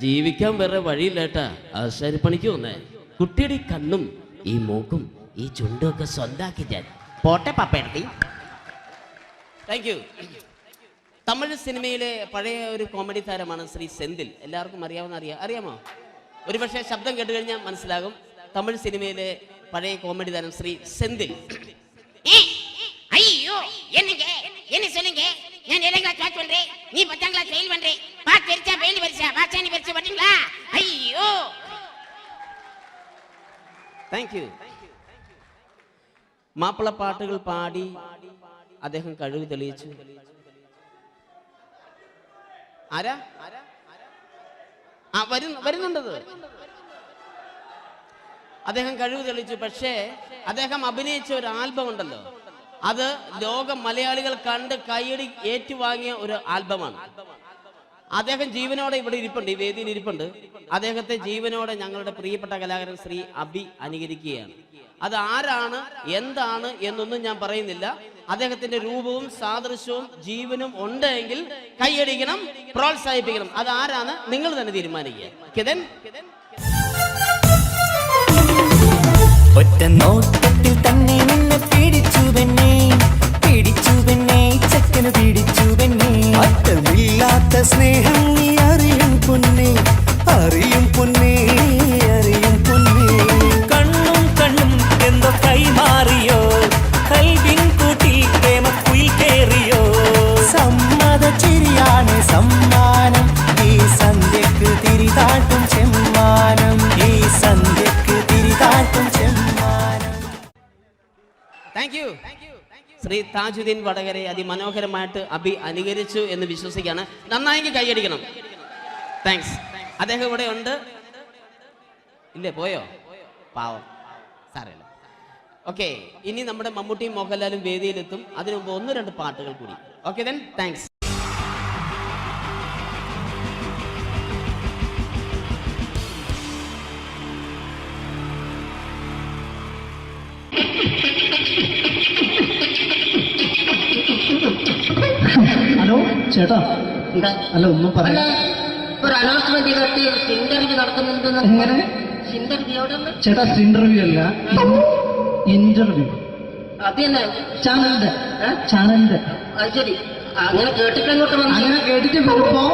ജീവിക്കാൻ വേറെ വഴിയില്ലേട്ടാ. ആശാരിപ്പണിക്ക് വന്നേ. കുട്ടിയുടെ ഈ കണ്ണും ഈ മൂക്കും ഈ ചുണ്ടും ഒക്കെ സ്വന്താക്കി ഞാൻ. പോട്ടെ പപ്പയെടുത്തി. Thank you. തമിഴ് സിനിമയിലെ പഴയ ഒരു കോമഡി താരമാണ് ശ്രീ സെന്തിൽ. എല്ലാവർക്കും അറിയാമോ? ഒരുപക്ഷെ ശബ്ദം കേട്ട് കഴിഞ്ഞാൽ മനസ്സിലാകും. തമിഴ് സിനിമയിലെ പഴയ കോമഡി താരം ശ്രീ സെന്തിൽ. ஐயோ என்னங்க என்ன சொல்லுங்க நான் 7th கிளாஸ் பாஸ் பண்றேன் நீ 10th கிளாஸ் ஃபெயில் பண்றேன் பாஸ் தெரிச்சா ஃபெயில் வரிசா பாஸானி வரிசா பாத்தீங்களா ஐயோ താങ്ക് യു. മാപ്പിളപ്പാട്ടുകൾ പാടി അദ്ദേഹം കഴിവ് തെളിയിച്ചു. ആരാ വരുന്നുണ്ടത്? അദ്ദേഹം കഴിവ് തെളിയിച്ചു. പക്ഷേ അദ്ദേഹം അഭിനയിച്ച ഒരു ആൽബം ഉണ്ടല്ലോ, അത് ലോക മലയാളികൾ കണ്ട് കൈയടി ഏറ്റുവാങ്ങിയ ഒരു ആൽബമാണ്. അദ്ദേഹം ജീവനോടെ ഇവിടെ ഇരിപ്പുണ്ട്, ഈ വേദിയിൽ ഇരിപ്പുണ്ട്. അദ്ദേഹത്തെ ജീവനോടെ ഞങ്ങളുടെ പ്രിയപ്പെട്ട കലാകാരൻ ശ്രീ അബി അനുകരിക്കുകയാണ്. അത് ആരാണ് എന്താണ് എന്നൊന്നും ഞാൻ പറയുന്നില്ല. അദ്ദേഹത്തിന്റെ രൂപവും സാദൃശ്യവും ജീവനും ഉണ്ടെങ്കിൽ കൈയടിക്കണം, പ്രോത്സാഹിപ്പിക്കണം. അത് ആരാണ് നിങ്ങൾ തന്നെ തീരുമാനിക്കുക. കിതൻ ഒറ്റ നോട്ടത്തിൽ തന്നെ നിന്നെ പിടിച്ചു പെണ്ണേ ചക്കന് പിടിച്ചു പെണ്ണേ. അറ്റമില്ലാത്ത സ്നേഹം നീ അറിയും പൊന്നേ കണ്ണും എന്തോ കൈമാറിയോ കൽവിൻ കൂട്ടിൽ പ്രേമക്കുയിൽ കേറിയോ. സമ്മത ചിരിയാണ് സമ്മാനം ഈ സന്ധ്യക്ക് തിരിതാട്ടും ചെമ്മാനം താങ്ക് യു. ശ്രീ താജുദ്ദീൻ വടകരെ അതിമനോഹരമായിട്ട് അബി അനുകരിച്ചു എന്ന് വിശ്വസിക്കുകയാണ്. നന്നായെങ്കിൽ കൈയടിക്കണം. താങ്ക്സ്. അദ്ദേഹം ഇവിടെ ഉണ്ട്. ഇല്ലേ, പോയോ? പാവം, സാരമില്ല. ഓക്കെ, ഇനി നമ്മുടെ മമ്മൂട്ടിയും മോഹൻലാലും വേദിയിലെത്തും. അതിനു മുമ്പ് 1-2 പാട്ടുകൾ കൂടി. Okay then, thanks. ഹലോ ചേട്ടാ, അല്ല ഒന്നും പറയാ. ഒരു അനൗൺസ്മെന്റ് ഇന്റർവ്യൂ നടക്കുന്നുണ്ട്. എങ്ങനെ ചേട്ടാ? ഇന്റർവ്യൂ അല്ല, ഇന്റർവ്യൂ. അത് തന്നെ ചാനലിന്റെ. അത് ശരി, അങ്ങനെ കേട്ടിട്ട് അങ്ങനെ കേട്ടിട്ട് വരുമ്പോ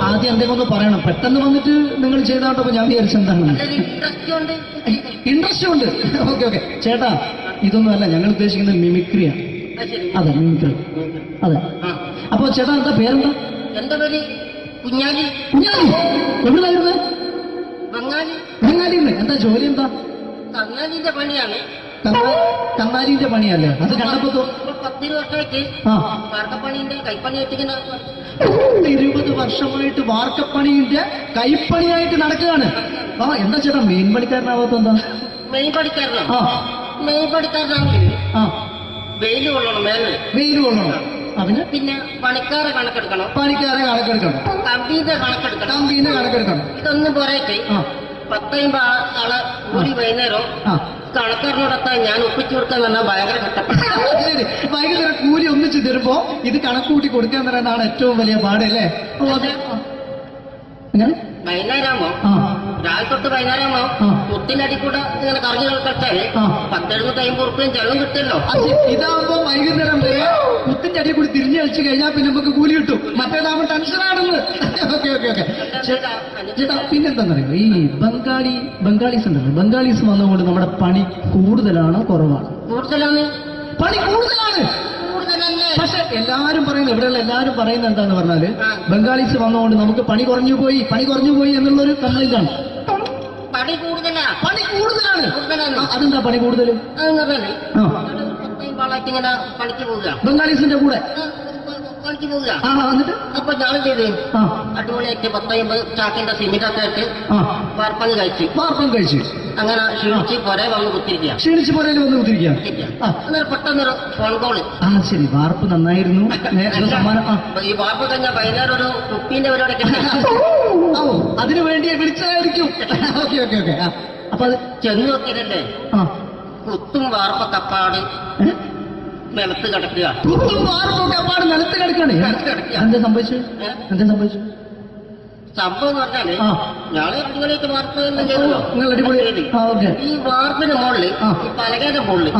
ആദ്യം എന്തെങ്കിലും ഒന്ന് പറയണം. പെട്ടെന്ന് വന്നിട്ട് നിങ്ങൾ ചെയ്താട്ടപ്പോ ഞാൻ വിചാരിച്ചെന്താണ് ഇൻട്രസ്റ്റ് ഉണ്ട്. ഓക്കെ ചേട്ടാ, ഇതൊന്നും അല്ല ഞങ്ങൾ ഉദ്ദേശിക്കുന്നത് മിമിക്രിയാണ്. അതെ, മിമിക്രി. അതെ. അപ്പൊ ചേട്ടാ എന്താ പേരെന്താ? എന്റെ പേര് കുഞ്ഞാലി. എവിടെയായിരുന്നു? ബംഗാളിന്ന്. എന്താ ജോലി? എന്താ? കന്നാലിന്റെ പണിയാണ്. കന്നാലിന്റെ പണിയല്ലേ? അത് കണ്ടപ്പോ 10 വർഷമായിട്ട് വാർക്കപ്പണിന്റെ കൈപ്പണി വെച്ചിങ്ങനെ 20 വർഷമായിട്ട് വാർക്കപ്പണിന്റെ കൈപ്പണിയായിട്ട് നടക്കുകയാണ്. എന്താ ചേട്ടാ മെയിൻ പണിക്കാരനാവാത്ത? എന്താ മെയിൻ പണിക്കാരനാണെങ്കിൽ വെയിൽ കൊള്ളണം, വെയിൽ കൊള്ളണം. അതിന് പിന്നെ പണിക്കാരെ കണക്കെടുക്കണം, കമ്പീന്റെ കണക്കെടുക്കണം. ഇതൊന്നും പോരായിട്ട് 10-50 ആളെ കൂടി വൈകുന്നേരം കണക്കാരനോടൊക്കെ ഞാൻ ഒപ്പിച്ചു കൊടുക്കാൻ പറഞ്ഞാൽ ഭയങ്കര കഷ്ടപ്പെട്ടു. വൈകുന്നേരം കൂലി ഒന്നിച്ചു തരുമ്പോ ഇത് കണക്കൂട്ടി കൊടുക്കാൻ പറയുന്നതാണ് ഏറ്റവും വലിയ പാട് അല്ലേ? വൈകുന്നേരമാകുമ്പോ രാവിലെ തൊട്ട് വൈകുന്നേരമാകുമ്പോ മുത്തിനടി കൂടെ ഇങ്ങനെ കറങ്ങി കളിച്ചാല് 10-750 ഉറുപ്പിയും ചെലവും കിട്ടുമല്ലോ. ഇതാകുമ്പോ വൈകുന്നേരം വരെ മുത്തിന്റെ അടി കൂടി തിരിഞ്ഞു കളിച്ചു കഴിഞ്ഞാൽ പിന്നെ നമുക്ക് കൂലി കിട്ടും. മറ്റേതാകുമ്പോ ടെൻഷനാണെന്ന്. ഓക്കെ ചേട്ടാ, പിന്നെന്താന്നറിയോ, ഈ ബംഗാളീസ് ഉണ്ടല്ലോ, ബംഗാളീസ് വന്നുകൊണ്ട് നമ്മുടെ പണി കൂടുതലാണോ കുറവാണ്? പണി കൂടുതലാണ്. പക്ഷെ എല്ലാരും പറയുന്നത്, ഇവിടെയുള്ള എല്ലാരും പറയുന്നത് എന്താന്ന് പറഞ്ഞാല് ബംഗാളീസ് വന്നുകൊണ്ട് നമുക്ക് പണി കുറഞ്ഞു പോയി എന്നുള്ളൊരു കംപ്ലൈന്റ് ആണ്. പണി കൂടുതലാണ്. അതെന്താ പണി കൂടുതൽ? ഇങ്ങനെ പണിക്ക് പോവുക ബംഗാളീസിന്റെ കൂടെ. പണിക്ക് പോവുക. എന്നിട്ട് അപ്പൊ ഞാൻ ചെയ്ത് അടിപൊളിയായിട്ട് 10-50 ചാക്കിന്റെ സിമെന്റൊക്കെ ഇട്ട് വാർപ്പങ്ങ് കഴിച്ചു. അങ്ങനെ ക്ഷീണിച്ച് പൊരേ വന്ന് കുത്തിരിക്കുക. ക്ഷീണിച്ച് പൊരയിൽ വന്ന് കുത്തിരിക്കുക. അന്നേരം പെട്ടെന്നൊരു ഫോൺ കോള്. ശരി, വാർപ്പ് നന്നായിരുന്നു. ഈ വാർപ്പ് കഴിഞ്ഞാൽ വൈകുന്നേരം ഒരു കുപ്പീന്റെ പരിപാടിയൊക്കെ അതിനു വേണ്ടി വിളിച്ചതായിരിക്കും. Okay okay okay. അപ്പൊ അത് ചെന്ന് നോക്കിയിട്ടല്ലേ കുത്തും വാർപ്പ കപ്പാട് നിലത്ത് കിടക്കുക. കുത്തും വാർപ്പൊക്കെ അപ്പാട് നിലത്ത് കിടക്കണേ. എന്താ സംഭവിച്ചു? സംഭവം എന്ന് പറഞ്ഞാല് ഞാള് അടിപൊളിയായിട്ട് വാർപ്പ് ചെയ്തല്ലോ. ഈ വാർപ്പിന്റെ മുകളില് ഈ പലകയുടെ മുകളില്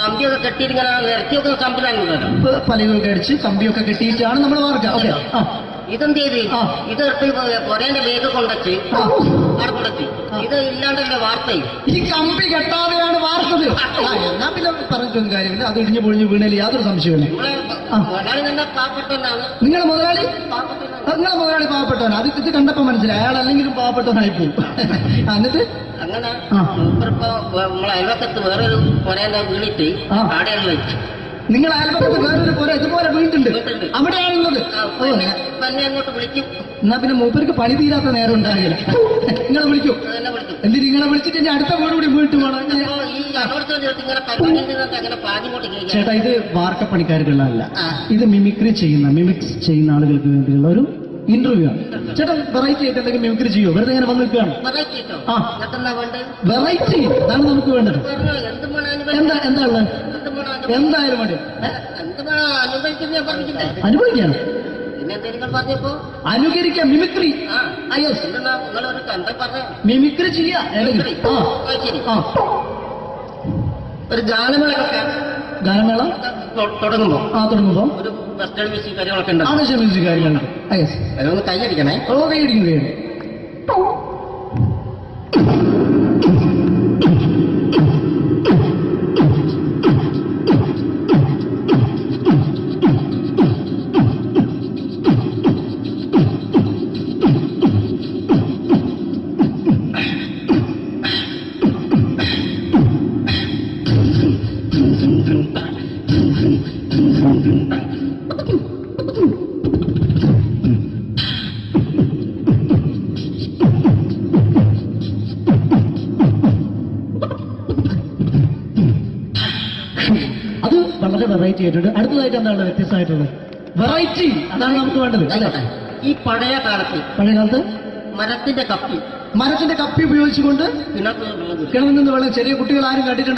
കമ്പിയൊക്കെ കെട്ടിയിട്ട് ഇങ്ങനെ നിരത്തിയൊക്കെ സംവിധാനം പലകൊക്കെ അടിച്ച് കമ്പിയൊക്കെ കെട്ടിയിട്ടാണ് നമ്മൾ വാർക്കുക. ഇതെന്ത് ചെയ്ത് ഇതെടുത്ത് പൊരേന്റെ വേഗ കൊണ്ടച്ച് അവിടെ കൊണ്ടച്ച് ഇത് ഇല്ലാണ്ടല്ലേ വാർത്തയും. ഈ കമ്പി കെട്ടാതെയാണ് വാർത്തത്. എന്നാ പിന്നെ പറഞ്ഞിട്ടൊന്നും കാര്യമില്ല. അത് ഇടിഞ്ഞു പൊളിഞ്ഞു വീണേൽ യാതൊരു സംശയമില്ല. മുതലാളി നല്ല പാവപ്പെട്ടവനാണ്. നിങ്ങളുടെ മുതലാളി പാവപ്പെട്ടവനാണ്. അത് ഇത് കണ്ടപ്പോ മനസ്സിലായി. അയാൾ അല്ലെങ്കിലും പാവപ്പെട്ടവനായി പോകും. എന്നിട്ട് അങ്ങനെ ഇപ്പൊ നമ്മളെ അയൽവക്കത്ത് വേറൊരു പൊരേന്റെ വീണിട്ട് ആടെയാണ് വെച്ചു. നിങ്ങൾ അയൽപക്കത്ത് വേറൊരു പോരാ ഇതുപോലെ വീണ്ടുണ്ട് അവിടെയാണുള്ളത്. തന്നെ അങ്ങോട്ട് വിളിക്കും. എന്നാ പിന്നെ മൂപ്പർക്ക് പണി തീരാത്ത നേരം ഉണ്ടാകില്ല. നിങ്ങളെ വിളിക്കും. എന്തിന് നിങ്ങളെ വിളിച്ചിട്ട് ഞാൻ അടുത്ത വീട് കൂടി വീട്ടു വേണം. ചേട്ടാ, ഇത് വാർക്കപ്പണിക്കാർക്കുള്ളതല്ല. ഇത് മിമിക്സ് ചെയ്യുന്ന ആളുകൾക്ക് വേണ്ടിയുള്ള ഒരു ഇന്റർവ്യൂ ആണ്. ചേട്ടാ, വെറൈറ്റി ആയിട്ട് എന്തെങ്കിലും മിമിക്രി ചെയ്യോ? വെറുതെ ഇങ്ങനെ വന്ന് നിൽക്കുകയാണ്. വെറൈറ്റി അതാണ് നമുക്ക് വേണ്ടത്. എന്താ ഉള്ളത്? എന്തായാലും മതി. അനുഭവിക്കാണ്. അനുകരിക്കാം. മിമിക്രി മിമിക്രി ചെയ്യാ. ഒരു ഗാനമേള തുടങ്ങുമ്പോ ഒരു വെസ്റ്റേൺ മ്യൂസിക് കാര്യങ്ങളൊക്കെ ഉണ്ട്. മ്യൂസിക് കാര്യങ്ങളുണ്ട്. അതൊന്ന് കൈയടിക്കണേ. കൈയടിക്കും. അത് വളരെ വെറൈറ്റി ആയിട്ടുണ്ട്. അടുത്തതായിട്ട് എന്താണ് വ്യത്യസ്തമായിട്ടുള്ളത്? വെറൈറ്റി അതാണ് നമുക്ക് വേണ്ടത്. ഈ പഴയ കാലത്ത് മരത്തിന്റെ കപ്പി ഉപയോഗിച്ചുകൊണ്ട് കിണറിൽ നിന്ന് വെള്ളം ചെറിയ കുട്ടികൾ ആരും കണ്ടിട്ടുണ്ട്.